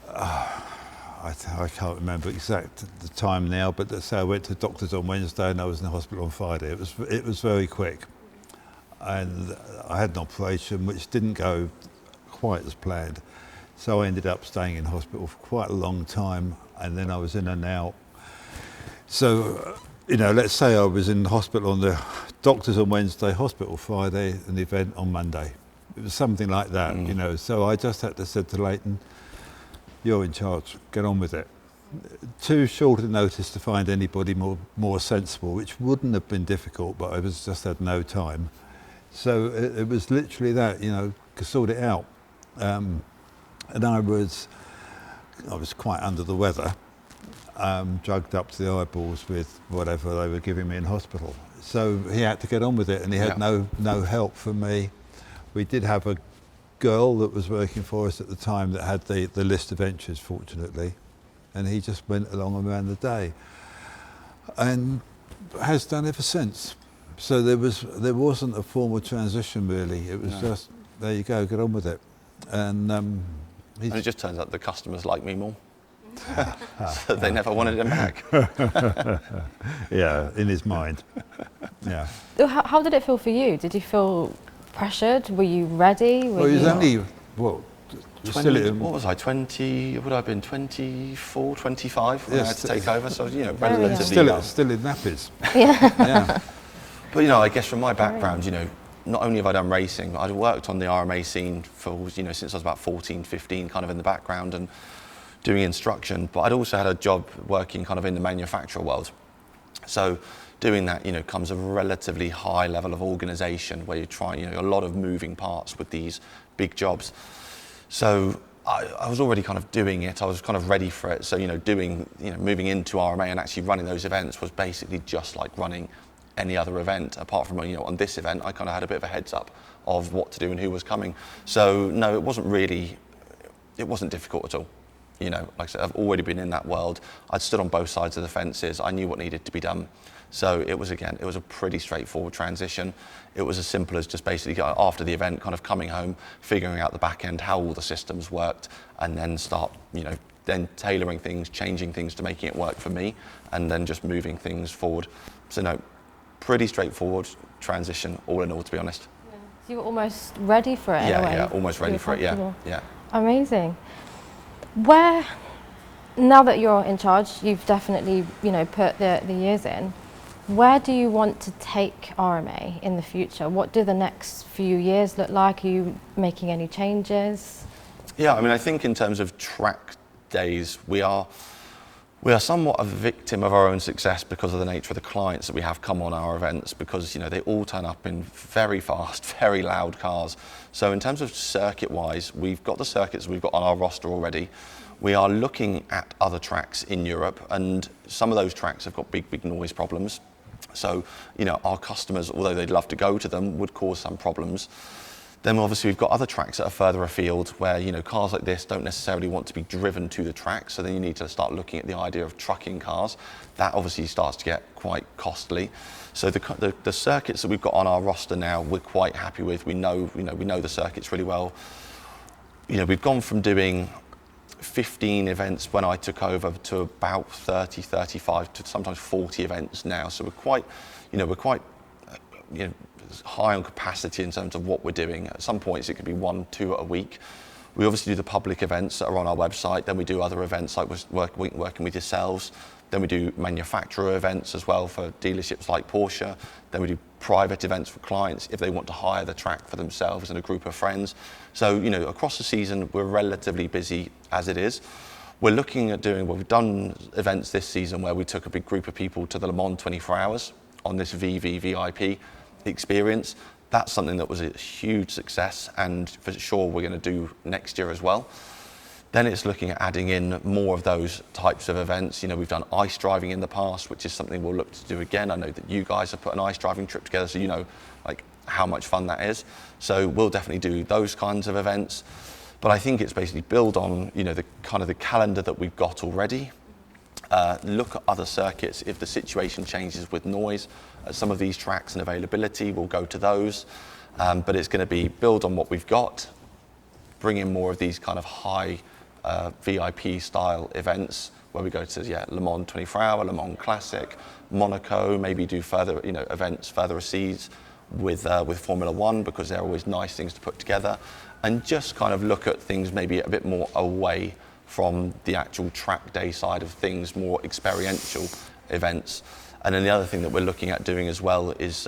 [SPEAKER 2] I can't remember exact the time now, but let's say I went to the doctors on Wednesday and I was in the hospital on Friday. It was very quick, and I had an operation which didn't go quite as planned. So I ended up staying in hospital for quite a long time, and then I was in and out. So, you know, let's say I was in hospital on the doctors on Wednesday, hospital Friday, and the event on Monday. It was something like that, you know. So I just had to say to Leyton, you're in charge, get on with it. Too short a notice to find anybody more sensible, which wouldn't have been difficult, but I just had no time. So it was literally that, you know, sort it out. And I was quite under the weather, drugged up to the eyeballs with whatever they were giving me in hospital. So he had to get on with it, and he had no help from me. We did have a girl that was working for us at the time that had the list of entries, fortunately, and he just went along and ran the day, and has done ever since. So there wasn't a formal transition really. It was just, there you go, get on with it. And
[SPEAKER 3] it just turns out the customers like me more. So they never wanted him back.
[SPEAKER 2] Yeah, in his mind. Yeah.
[SPEAKER 1] How did it feel for you? Did you feel pressured? Were you ready?
[SPEAKER 2] Well, he was only, what,
[SPEAKER 3] 20, what was I, 20, would I have been 24, 25 when I had to take over? So, you know, relatively young.
[SPEAKER 2] Still in nappies.
[SPEAKER 1] Yeah.
[SPEAKER 3] But, you know, I guess from my background, you know, not only have I done racing, I'd worked on the RMA scene for, you know, since I was about 14, 15, kind of in the background and doing instruction, but I'd also had a job working kind of in the manufacturer world. So doing that, you know, comes a relatively high level of organisation where you're trying, you know, a lot of moving parts with these big jobs. So I was already kind of doing it, I was kind of ready for it. So, you know, moving into RMA and actually running those events was basically just like running any other event, apart from, you know, on this event, I kind of had a bit of a heads up of what to do and who was coming. So no, it wasn't difficult at all. You know, like I said, I've already been in that world. I'd stood on both sides of the fences. I knew what needed to be done. So it was a pretty straightforward transition. It was as simple as just basically after the event, kind of coming home, figuring out the back end, how all the systems worked, and then start, you know, then tailoring things, changing things to making it work for me, and then just moving things forward. So no, pretty straightforward transition, all in all, to be honest.
[SPEAKER 1] Yeah. So you were almost ready for it in a way?
[SPEAKER 3] Yeah, almost ready for it, yeah.
[SPEAKER 1] Amazing. Now that you're in charge, you've definitely, you know, put the years in. Where do you want to take RMA in the future? What do the next few years look like? Are you making any changes?
[SPEAKER 3] Yeah, I mean, I think in terms of track days, we are somewhat a victim of our own success because of the nature of the clients that we have come on our events, because, you know, they all turn up in very fast, very loud cars. So in terms of circuit-wise, we've got the circuits we've got on our roster already. We are looking at other tracks in Europe, and some of those tracks have got big noise problems. So, you know, our customers, although they'd love to go to them, would cause some problems. Then obviously we've got other tracks that are further afield where, you know, cars like this don't necessarily want to be driven to the track, so then you need to start looking at the idea of trucking cars. That obviously starts to get quite costly. So the circuits that we've got on our roster now, we're quite happy with. We know the circuits really well. You know, we've gone from doing 15 events when I took over to about 30, 35 to sometimes 40 events now. So we're quite high on capacity in terms of what we're doing. At some points it could be 1, 2 a week. We obviously do the public events that are on our website, then we do other events like working with yourselves, then we do manufacturer events as well for dealerships like Porsche, then we do private events for clients if they want to hire the track for themselves and a group of friends. So, you know, across the season we're relatively busy as it is. We're looking at doing, well, we've done events this season where we took a big group of people to the Le Mans 24 hours on this VVVIP experience. That's something that was a huge success, and for sure we're going to do next year as well. Then it's looking at adding in more of those types of events. You know, we've done ice driving in the past, which is something we'll look to do again. I know that you guys have put an ice driving trip together, so you know like how much fun that is. So we'll definitely do those kinds of events. But I think it's basically build on, you know, the kind of the calendar that we've got already. Look at other circuits. If the situation changes with noise at some of these tracks and availability, we'll go to those. But it's going to be build on what we've got, bring in more of these kind of high VIP style events where we go to Le Mans 24 Hour, Le Mans Classic, Monaco, maybe do further, you know, events further seas with Formula One, because they're always nice things to put together, and just kind of look at things maybe a bit more away from the actual track day side of things, more experiential events. And then the other thing that we're looking at doing as well is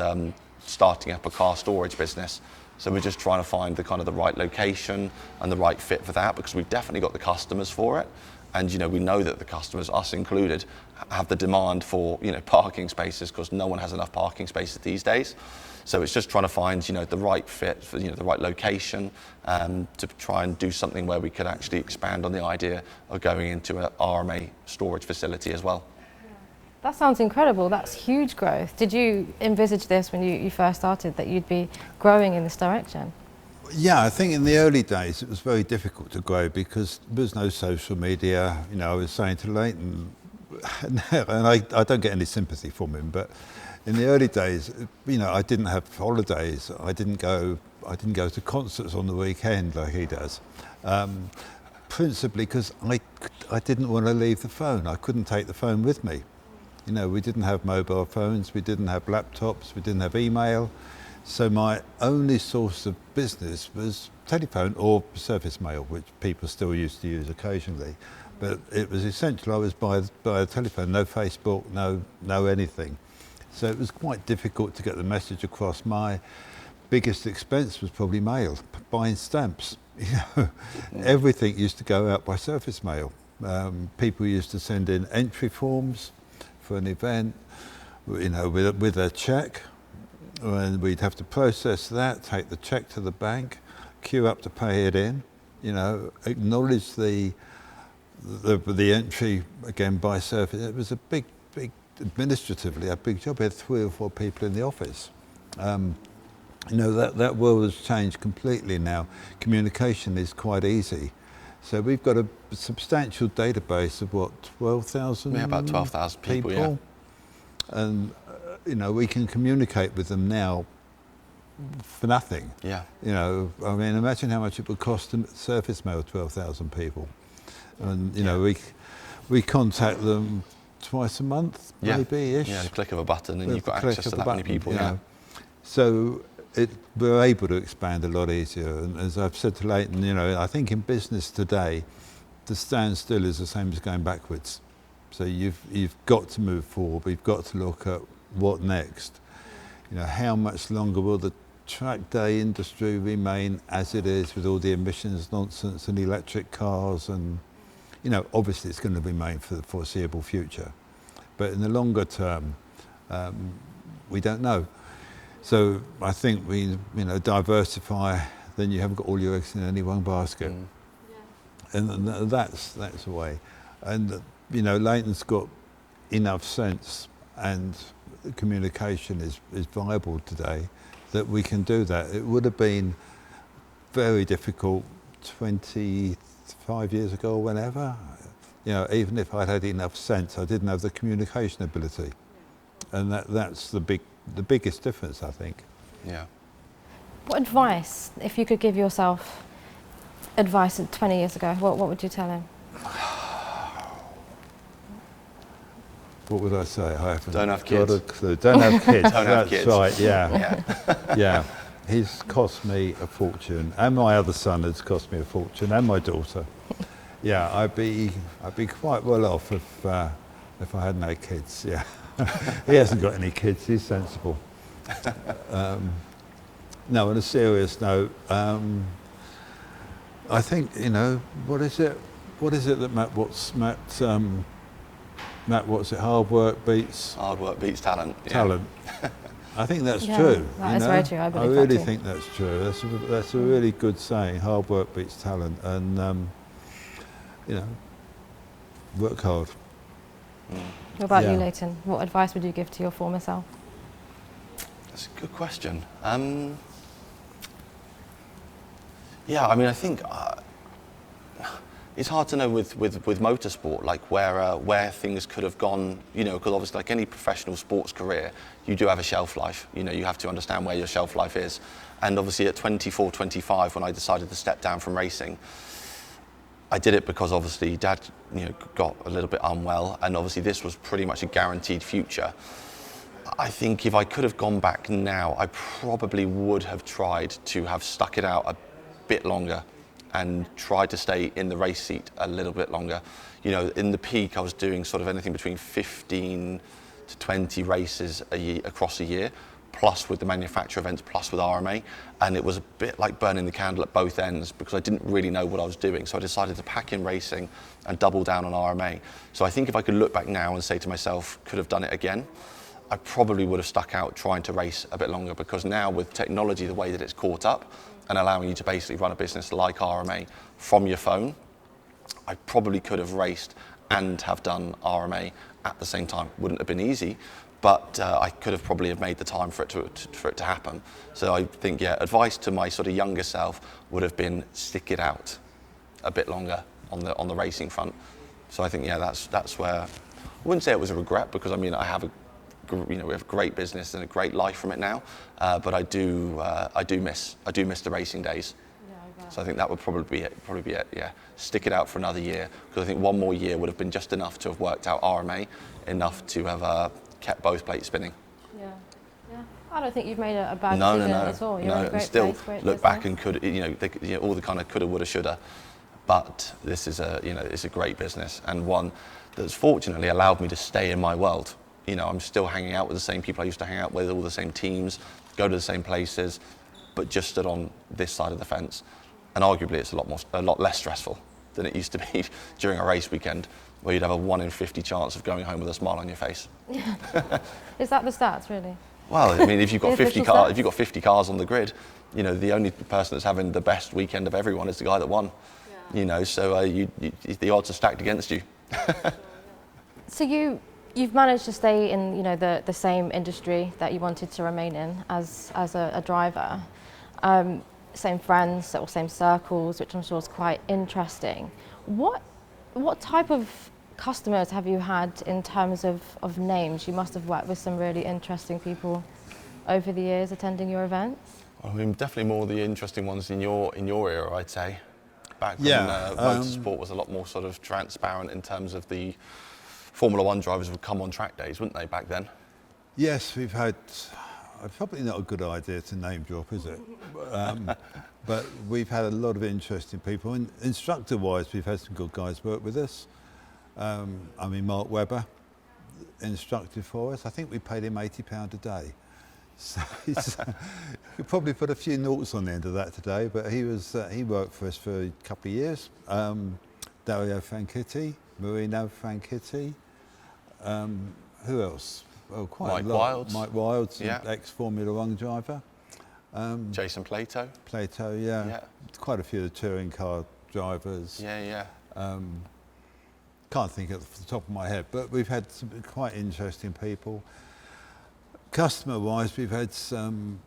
[SPEAKER 3] starting up a car storage business. So we're just trying to find the kind of the right location and the right fit for that, because we've definitely got the customers for it. And, you know, we know that the customers, us included, have the demand for, you know, parking spaces, because no one has enough parking spaces these days. So it's just trying to find, you know, the right fit for, you know, the right location, to try and do something where we could actually expand on the idea of going into an RMA storage facility as well.
[SPEAKER 1] That sounds incredible. That's huge growth. Did you envisage this when you first started, that you'd be growing in this direction?
[SPEAKER 2] Yeah, I think in the early days it was very difficult to grow because there was no social media. You know, I was saying to Leyton, and I don't get any sympathy from him, but in the early days, you know, I didn't have holidays. I didn't go to concerts on the weekend like he does. Principally because I didn't want to leave the phone. I couldn't take the phone with me. You know, we didn't have mobile phones, we didn't have laptops, we didn't have email. So my only source of business was telephone or service mail, which people still used to use occasionally. But it was essential. I was by the telephone, no Facebook, no anything. So it was quite difficult to get the message across. My biggest expense was probably mail, buying stamps. You know, everything used to go out by surface mail. People used to send in entry forms for an event, you know, with a cheque, and we'd have to process that, take the cheque to the bank, queue up to pay it in, you know, acknowledge the entry again by surface. It was a big, administratively a big job. We had 3 or 4 people in the office. You know, that world has changed completely now. Communication is quite easy. So we've got a substantial database of what, 12,000?
[SPEAKER 3] Yeah, about 12,000 people, yeah.
[SPEAKER 2] And, you know, we can communicate with them now for nothing.
[SPEAKER 3] Yeah.
[SPEAKER 2] You know, I mean, imagine how much it would cost to surface mail 12,000 people. And, you know, we contact them twice a month, maybe-ish.
[SPEAKER 3] Yeah, the click of a button and you've got access to that many people,
[SPEAKER 2] you know. So we're able to expand a lot easier. And as I've said to Leyton, you know, I think in business today, to stand still is the same as going backwards. So you've got to move forward. We've got to look at what next. You know, how much longer will the track day industry remain as it is with all the emissions nonsense and electric cars, and, you know, obviously it's going to remain for the foreseeable future. But in the longer term, we don't know. So I think we, you know, diversify, then you haven't got all your eggs in any one basket. And that's a way. And, you know, Leyton's got enough sense and communication is viable today that we can do that. It would have been very difficult 25 years ago or whenever. You know, even if I'd had enough sense, I didn't have the communication ability. And that's the biggest difference, I think.
[SPEAKER 3] Yeah.
[SPEAKER 1] What advice, if you could give yourself advice 20 years ago, what would you tell him?
[SPEAKER 2] What would I say?
[SPEAKER 3] Don't have kids.
[SPEAKER 2] Got a clue. Don't have kids.
[SPEAKER 3] Don't have kids.
[SPEAKER 2] That's right, yeah. Yeah. He's cost me a fortune, and my other son has cost me a fortune, and my daughter. Yeah, I'd be quite well off if I hadn't had kids, yeah. He hasn't got any kids, he's sensible. No, on a serious note, I think, you know, what is it? what is it that Matt Watts it? Hard work beats
[SPEAKER 3] talent. Yeah.
[SPEAKER 2] talent. I think that's
[SPEAKER 1] Yeah,
[SPEAKER 2] true.
[SPEAKER 1] that is very true. I believe
[SPEAKER 2] really
[SPEAKER 1] that too.
[SPEAKER 2] think that's true. That's a really good saying. Hard work beats talent, and work hard.
[SPEAKER 1] What about you,
[SPEAKER 2] Yeah.
[SPEAKER 1] Leighton? What advice would you give to your former self?
[SPEAKER 3] That's a good question. Yeah, I mean, I think it's hard to know with motorsport, like where things could have gone, because obviously like any professional sports career, you do have a shelf life. You have to understand where your shelf life is. And obviously at 24, 25, when I decided to step down from racing, I did it because obviously Dad, got a little bit unwell, and obviously this was pretty much a guaranteed future. I think if I could have gone back now, I probably would have tried to have stuck it out a bit longer and tried to stay in the race seat a little bit longer. In the peak, I was doing sort of anything between 15 to 20 races a year, across a year, plus with the manufacturer events, plus with RMA. And it was a bit like burning the candle at both ends because I didn't really know what I was doing. So I decided to pack in racing and double down on RMA. So I think if I could look back now and say to myself, could have done it again, I probably would have stuck out trying to race a bit longer, because now with technology, the way that it's caught up and allowing you to basically run a business like RMA from your phone, I probably could have raced and have done RMA at the same time. Wouldn't have been easy, but I could have probably have made the time for it to happen. So I think, advice to my sort of younger self would have been stick it out a bit longer on the racing front. So I think, that's where I wouldn't say it was a regret, because I mean we have a great business and a great life from it now, but I do miss the racing days. So I think that would probably be it. Yeah, stick it out for another year, because I think one more year would have been just enough to have worked out RMA, enough to have kept both plates spinning.
[SPEAKER 1] Yeah. I don't think you've made a bad decision at all. You're in a great
[SPEAKER 3] and still
[SPEAKER 1] place, great
[SPEAKER 3] look back
[SPEAKER 1] business.
[SPEAKER 3] and could, all the kind of coulda, woulda, shoulda. But this is it's a great business, and one that's fortunately allowed me to stay in my world. I'm still hanging out with the same people I used to hang out with, all the same teams, go to the same places, but just stood on this side of the fence. And arguably it's a lot less stressful than it used to be during a race weekend, where you'd have a 1 in 50 chance of going home with a smile on your face.
[SPEAKER 1] Is that the stats, really?
[SPEAKER 3] Well, I mean, if you've got
[SPEAKER 1] The
[SPEAKER 3] 50
[SPEAKER 1] official
[SPEAKER 3] cars,
[SPEAKER 1] stats?
[SPEAKER 3] if you've got 50 cars on the grid, the only person that's having the best weekend of everyone is the guy that won.
[SPEAKER 1] Yeah.
[SPEAKER 3] So the odds are stacked against you.
[SPEAKER 1] So you've managed to stay in the same industry that you wanted to remain in as a driver, same friends or same circles, which I'm sure is quite interesting. What type of customers have you had in terms of names? You must have worked with some really interesting people over the years attending your events.
[SPEAKER 3] I mean, definitely more the interesting ones in your era, I'd say. Back when
[SPEAKER 2] Yeah,
[SPEAKER 3] motorsport was a lot more sort of transparent in terms of the Formula One drivers would come on track days, wouldn't they, back then?
[SPEAKER 2] Yes, we've had. Probably not a good idea to name drop, is it? But we've had a lot of interesting people. And instructor-wise, we've had some good guys work with us. Mark Webber instructed for us. I think we paid him £80 a day. So you probably put a few noughts on the end of that today. But he worked for us for a couple of years. Dario Franchitti, Marino Franchitti. Who else? Oh, quite a lot.
[SPEAKER 3] Wilds.
[SPEAKER 2] Mike Wilds, ex-Formula One driver.
[SPEAKER 3] Jason Plato.
[SPEAKER 2] Plato, yeah. Quite a few of the touring car drivers.
[SPEAKER 3] Yeah.
[SPEAKER 2] Can't think off the top of my head, but we've had some quite interesting people. Customer-wise, we've had some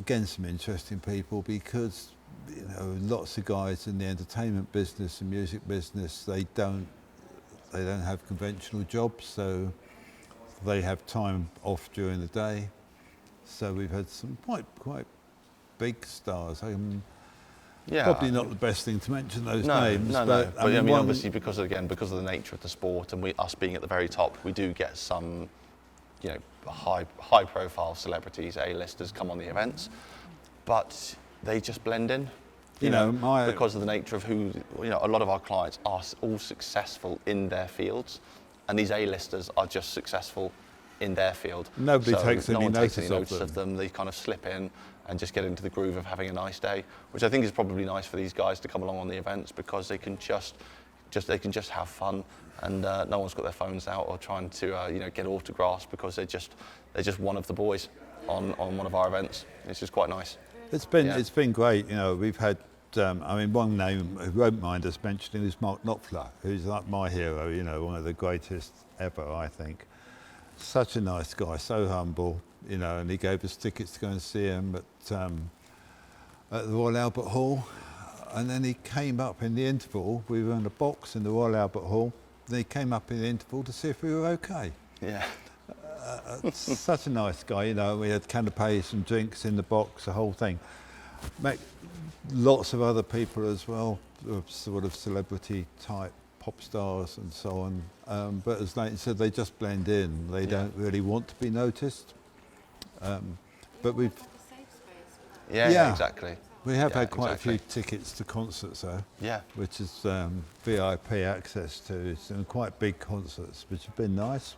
[SPEAKER 2] interesting people, because lots of guys in the entertainment business and music business, they don't have conventional jobs, so they have time off during the day. So we've had some quite big stars. Probably not the best thing to mention those names.
[SPEAKER 3] But I mean, obviously, because of the nature of the sport and us being at the very top, we do get some, high-profile celebrities, A-listers come on the events, but they just blend in. Because of the nature of who, a lot of our clients are all successful in their fields, and these A-listers are just successful in their field.
[SPEAKER 2] Nobody takes any notice
[SPEAKER 3] of them. They kind of slip in and just get into the groove of having a nice day, which I think is probably nice for these guys to come along on the events, because they can just they can just have fun, and no one's got their phones out or trying to get autographs, because they're just one of the boys on one of our events. It's just quite nice.
[SPEAKER 2] It's been great. We've had one name who won't mind us mentioning is Mark Knopfler, who's like my hero. One of the greatest ever, I think. Such a nice guy, so humble. And he gave us tickets to go and see him at the Royal Albert Hall. And then he came up in the interval. We were in a box in the Royal Albert Hall. Then he came up in the interval to see if we were okay.
[SPEAKER 3] Yeah.
[SPEAKER 2] Such a nice guy. We had canapes and drinks in the box, the whole thing. Met lots of other people as well, sort of celebrity type pop stars and so on. But as Leyton said, they just blend in. They don't really want to be noticed. But we've...
[SPEAKER 3] Yeah, exactly.
[SPEAKER 2] We have had quite a few tickets to concerts though, which is VIP access to some quite big concerts, which have been nice.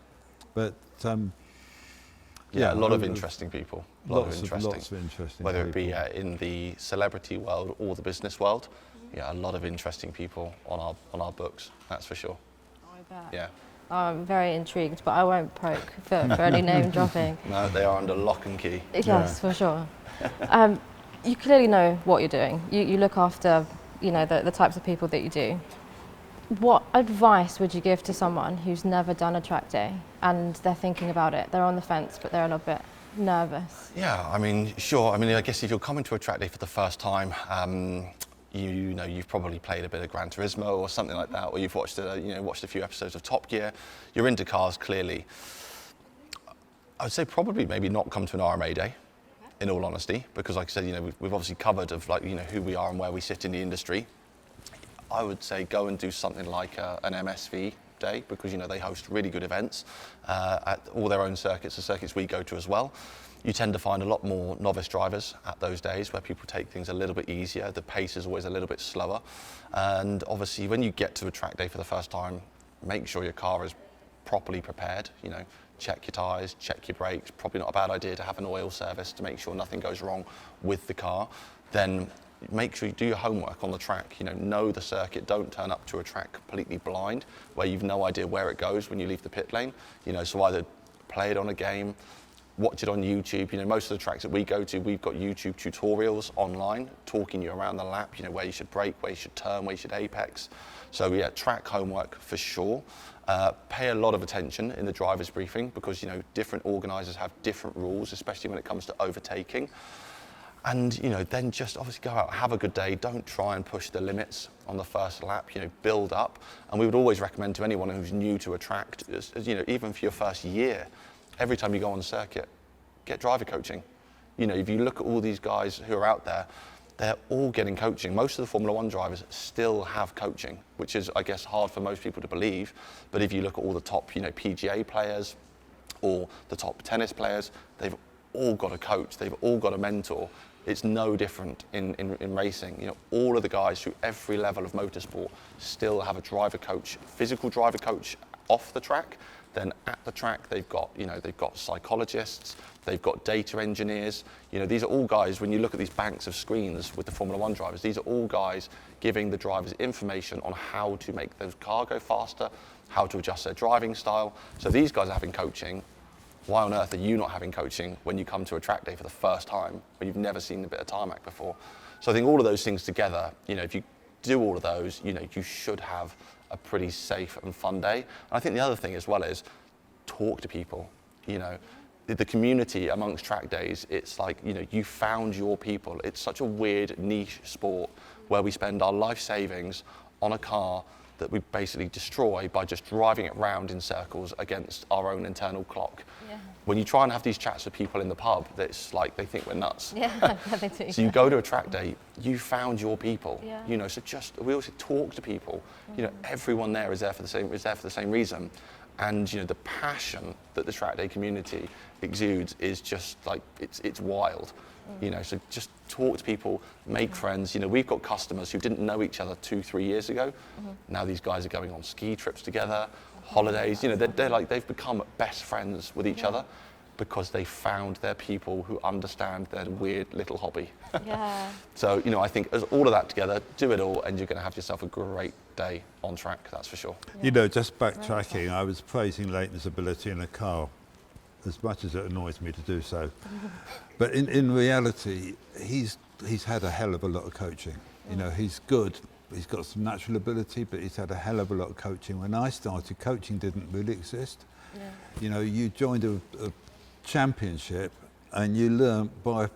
[SPEAKER 2] But
[SPEAKER 3] a lot of interesting people.
[SPEAKER 2] Lots of interesting
[SPEAKER 3] whether
[SPEAKER 2] people.
[SPEAKER 3] it be in the celebrity world or the business world. A lot of interesting people on our books, that's for sure.
[SPEAKER 1] I bet.
[SPEAKER 3] Yeah.
[SPEAKER 1] I'm very intrigued, but I won't poke for any name dropping.
[SPEAKER 3] No, they are under lock and key.
[SPEAKER 1] Yes, for sure. You clearly know what you're doing. You look after, the types of people that you do. What advice would you give to someone who's never done a track day and they're thinking about it? They're on the fence, but they're a little bit nervous.
[SPEAKER 3] Yeah, sure. I guess if you're coming to a track day for the first time, you've probably played a bit of Gran Turismo or something like that, or you've watched a few episodes of Top Gear. You're into cars, clearly. I would say probably maybe not come to an RMA day, in all honesty, because like I said, we've obviously covered who we are and where we sit in the industry. I would say go and do something like an MSV day, because they host really good events at all their own circuits, the circuits we go to as well. You tend to find a lot more novice drivers at those days, where people take things a little bit easier. The pace is always a little bit slower. And obviously when you get to a track day for the first time, make sure your car is properly prepared. Check your tyres, check your brakes. Probably not a bad idea to have an oil service to make sure nothing goes wrong with the car. Then make sure you do your homework on the track. Know the circuit. Don't turn up to a track completely blind, where you've no idea where it goes when you leave the pit lane. So either play it on a game, watch it on YouTube. Most of the tracks that we go to, we've got YouTube tutorials online talking you around the lap, where you should brake, where you should turn, where you should apex. So yeah, track homework for sure. Pay a lot of attention in the driver's briefing, because different organisers have different rules, especially when it comes to overtaking. And then just obviously go out, have a good day. Don't try and push the limits on the first lap. Build up. And we would always recommend to anyone who's new to a track, even for your first year, every time you go on the circuit, get driver coaching. If you look at all these guys who are out there, they're all getting coaching. Most of the Formula One drivers still have coaching, which is, I guess, hard for most people to believe. But if you look at all the top, PGA players or the top tennis players, they've all got a coach. They've all got a mentor. It's no different in racing. All of the guys through every level of motorsport still have a driver coach, physical driver coach off the track. Then at the track, they've got psychologists, they've got data engineers. These are all guys, when you look at these banks of screens with the Formula One drivers, these are all guys giving the drivers information on how to make the car go faster, how to adjust their driving style. So these guys are having coaching. Why on earth are you not having coaching when you come to a track day for the first time, when you've never seen a bit of tarmac before? So I think all of those things together, if you do all of those, you should have a pretty safe and fun day. And I think the other thing as well is talk to people. The community amongst track days, it's like, you found your people. It's such a weird niche sport where we spend our life savings on a car that we basically destroy by just driving it round in circles against our own internal clock. Yeah. When you try and have these chats with people in the pub, it's like they think we're nuts.
[SPEAKER 1] Yeah, they do.
[SPEAKER 3] So you go to a track day, you found your people.
[SPEAKER 1] Yeah.
[SPEAKER 3] So we also talk to people. Mm-hmm. Everyone there is there for the same reason. And the passion that the track day community exudes is just like it's wild. So just talk to people, make friends. We've got customers who didn't know each other 2-3 years ago. Mm-hmm. Now these guys are going on ski trips together, holidays. They're like, they've become best friends with each other. because they found their people who understand their weird little hobby.
[SPEAKER 1] Yeah.
[SPEAKER 3] So, you know, I think as all of that together, do it all, and you're going to have yourself a great day on track, that's for sure.
[SPEAKER 1] Yeah.
[SPEAKER 2] You know, just backtracking, I was praising Leyton's ability in a car, as much as it annoys me to do so. But in reality, he's had a hell of a lot of coaching. You know, he's good. He's got some natural ability, but he's had a hell of a lot of coaching. When I started, coaching didn't really exist.
[SPEAKER 1] Yeah.
[SPEAKER 2] You know, you joined a championship and you learnt by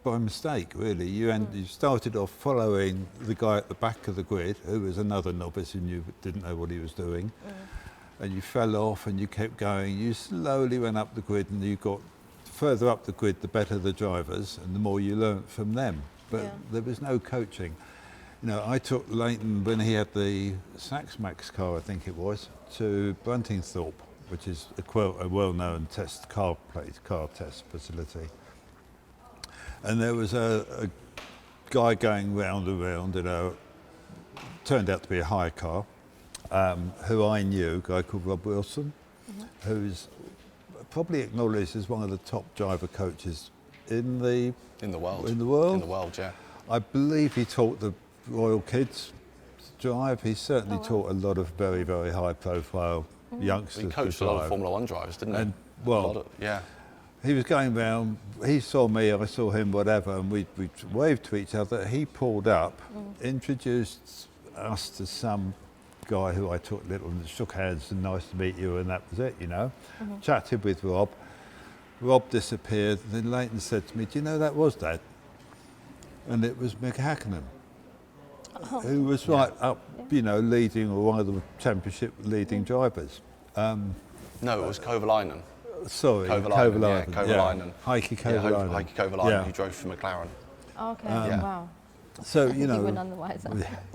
[SPEAKER 2] mistake, really. You started off following the guy at the back of the grid, who was another novice who didn't know what he was doing. And you fell off and you kept going. You slowly went up the grid, and you got further up the grid, the better the drivers and the more you learnt from them. But there was no coaching. You know, I took Leyton when he had the Saxmax car, I think it was, to Buntingthorpe, which is a well-known car test facility. And there was a guy going round and round in a, turned out to be a hire car, who I knew, a guy called Rob Wilson, who's probably acknowledged as one of the top driver coaches in the
[SPEAKER 3] world.
[SPEAKER 2] In the world?
[SPEAKER 3] In the world, yeah.
[SPEAKER 2] I believe he taught the Royal Kids drive. He certainly taught a lot of very, very high-profile youngsters.
[SPEAKER 3] He coached a lot of Formula One drivers, didn't he?
[SPEAKER 2] And, well,
[SPEAKER 3] yeah.
[SPEAKER 2] He was going round, he saw me, I saw him, whatever, and we waved to each other. He pulled up, introduced us to some guy who I took little and shook hands and nice to meet you, and that was it, you know. Chatted with Rob. Rob disappeared, then Leyton said to me, do you know that was Dad? And it was Mick Hacknam, who was right up, you know, leading, or one of the championship leading drivers.
[SPEAKER 3] No, it was Kovalainen.
[SPEAKER 2] Sorry,
[SPEAKER 3] Kovalainen.
[SPEAKER 2] Heikki Kovalainen.
[SPEAKER 3] Heikki Kovalainen, who drove for McLaren.
[SPEAKER 1] Okay, wow.
[SPEAKER 2] So, you know,
[SPEAKER 1] You were none the wiser.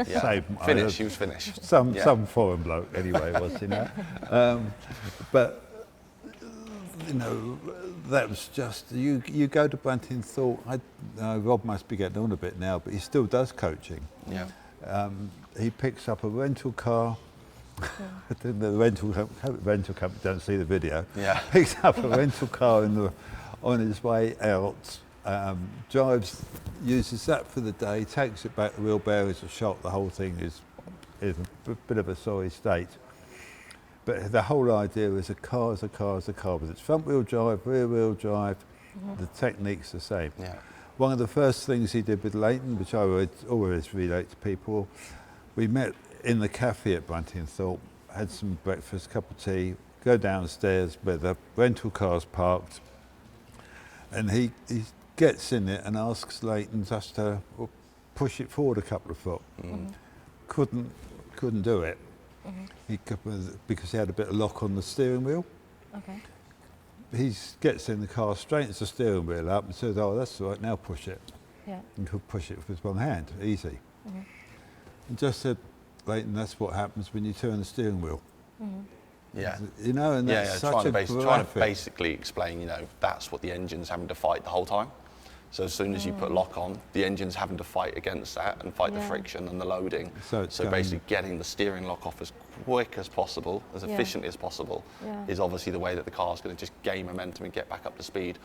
[SPEAKER 2] same.
[SPEAKER 3] Finnish, he was Finnish.
[SPEAKER 2] Some foreign bloke anyway was, you know. But, you know, that was just, you go to Buntingthorpe, Rob must be getting on a bit now, but he still does coaching.
[SPEAKER 3] Yeah.
[SPEAKER 2] He picks up a rental car. The rental company don't see the video.
[SPEAKER 3] Yeah.
[SPEAKER 2] Picks up a rental car on his way out, drives, uses that for the day, takes it back, the wheel bearings are shot, the whole thing is a bit of a sorry state. But the whole idea is a car is a car is a car, with its front wheel drive, rear wheel drive, the technique's the same.
[SPEAKER 3] Yeah.
[SPEAKER 2] One of the first things he did with Leyton, which I would always relate to people, we met in the cafe at Buntingthorpe, had some breakfast, cup of tea, go downstairs where the rental car's parked, and he gets in it and asks Leyton just to push it forward a couple of foot. Couldn't do it. Because he had a bit of lock on the steering wheel.
[SPEAKER 1] Okay.
[SPEAKER 2] He gets in the car, straightens the steering wheel up and says, oh, that's all right, now push it.
[SPEAKER 1] Yeah.
[SPEAKER 2] And could push it with one hand, easy. And just said, Leyton, that's what happens when you turn the steering wheel.
[SPEAKER 3] Yeah.
[SPEAKER 2] You know, and that's such a
[SPEAKER 3] trying to basically explain, you know, that's what the engine's having to fight the whole time. So as soon as you put lock on, the engine's having to fight against that and fight the friction and the loading. So basically getting the steering lock off as quick as possible, as efficiently as possible, is obviously the way that the car's going to just gain momentum and get back up to speed.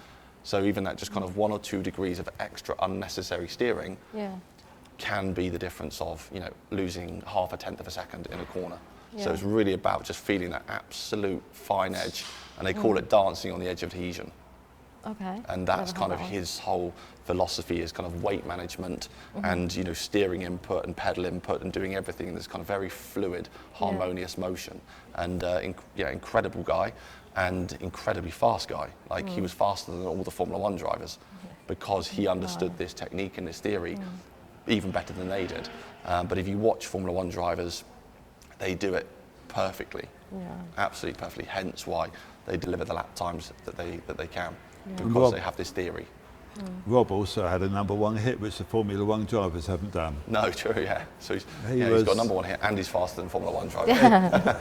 [SPEAKER 3] So even that just kind of 1 or 2 degrees of extra unnecessary steering can be the difference of, you know, losing half a tenth of a second in a corner. So it's really about just feeling that absolute fine edge, and they call it dancing on the edge of adhesion.
[SPEAKER 1] Okay.
[SPEAKER 3] And that's kind of his whole philosophy, is kind of weight management and, you know, steering input and pedal input and doing everything in this kind of very fluid, harmonious motion. And incredible guy and incredibly fast guy. Like he was faster than all the Formula One drivers because he understood this technique and this theory even better than they did. But if you watch Formula One drivers, they do it perfectly, absolutely perfectly. Hence why they deliver the lap times that they can. Because they have this theory.
[SPEAKER 2] Rob also had a #1 hit, which the Formula One drivers haven't done.
[SPEAKER 3] No, true, yeah. So he's got a #1 hit, and he's faster than Formula One drivers.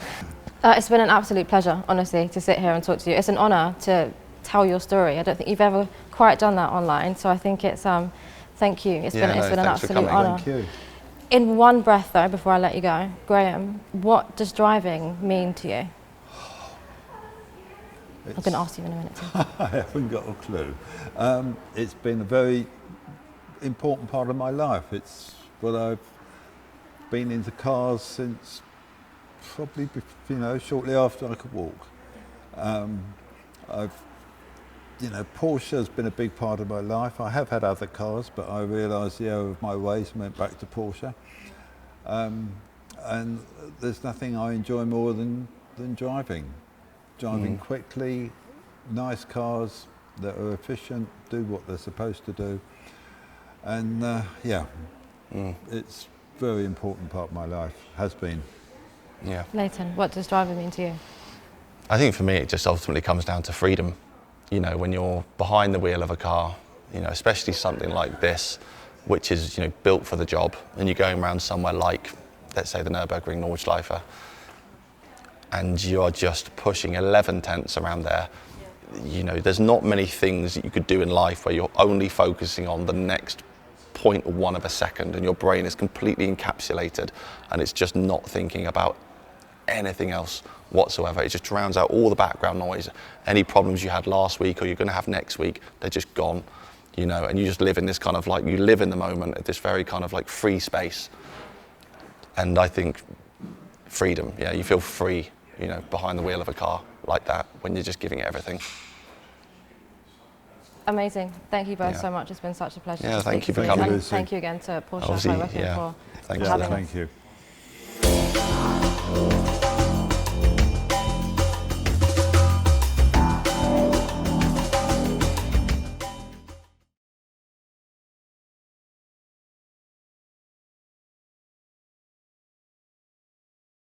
[SPEAKER 1] It's been an absolute pleasure, honestly, to sit here and talk to you. It's an honour to tell your story. I don't think you've ever quite done that online, so I think it's thank you. It's been an absolute honour.
[SPEAKER 2] Thank you.
[SPEAKER 1] In one breath, though, before I let you go, Graham, what does driving mean to you? I'm going to ask you in a minute too.
[SPEAKER 2] I haven't got a clue. It's been a very important part of my life. It's what I've been into cars since probably, shortly after I could walk. Porsche has been a big part of my life. I have had other cars, but I realised the error of my ways and went back to Porsche. And there's nothing I enjoy more than driving. Driving quickly, nice cars that are efficient, do what they're supposed to do. And it's a very important part of my life, has been.
[SPEAKER 3] Yeah.
[SPEAKER 1] Leyton, what does driving mean to you?
[SPEAKER 3] I think for me it just ultimately comes down to freedom. When you're behind the wheel of a car, especially something like this, which is built for the job, and you're going around somewhere like, let's say, the Nürburgring Nordschleife, and you are just pushing 11 tenths around there. There's not many things that you could do in life where you're only focusing on the next 0.1 of a second, and your brain is completely encapsulated, and it's just not thinking about anything else whatsoever. It just drowns out all the background noise. Any problems you had last week or you're going to have next week, they're just gone, and you just live in this kind of you live in the moment at this very kind of free space. And I think freedom, you feel free, behind the wheel of a car like that when you're just giving it everything.
[SPEAKER 1] Amazing. Thank you both so much. It's been such a pleasure.
[SPEAKER 3] Yeah,
[SPEAKER 1] to
[SPEAKER 3] thank
[SPEAKER 1] speak
[SPEAKER 3] you
[SPEAKER 1] to
[SPEAKER 3] for coming.
[SPEAKER 1] And thank you again to Porsche High Wycombe for
[SPEAKER 3] Thanks
[SPEAKER 1] having us.
[SPEAKER 2] Thank you.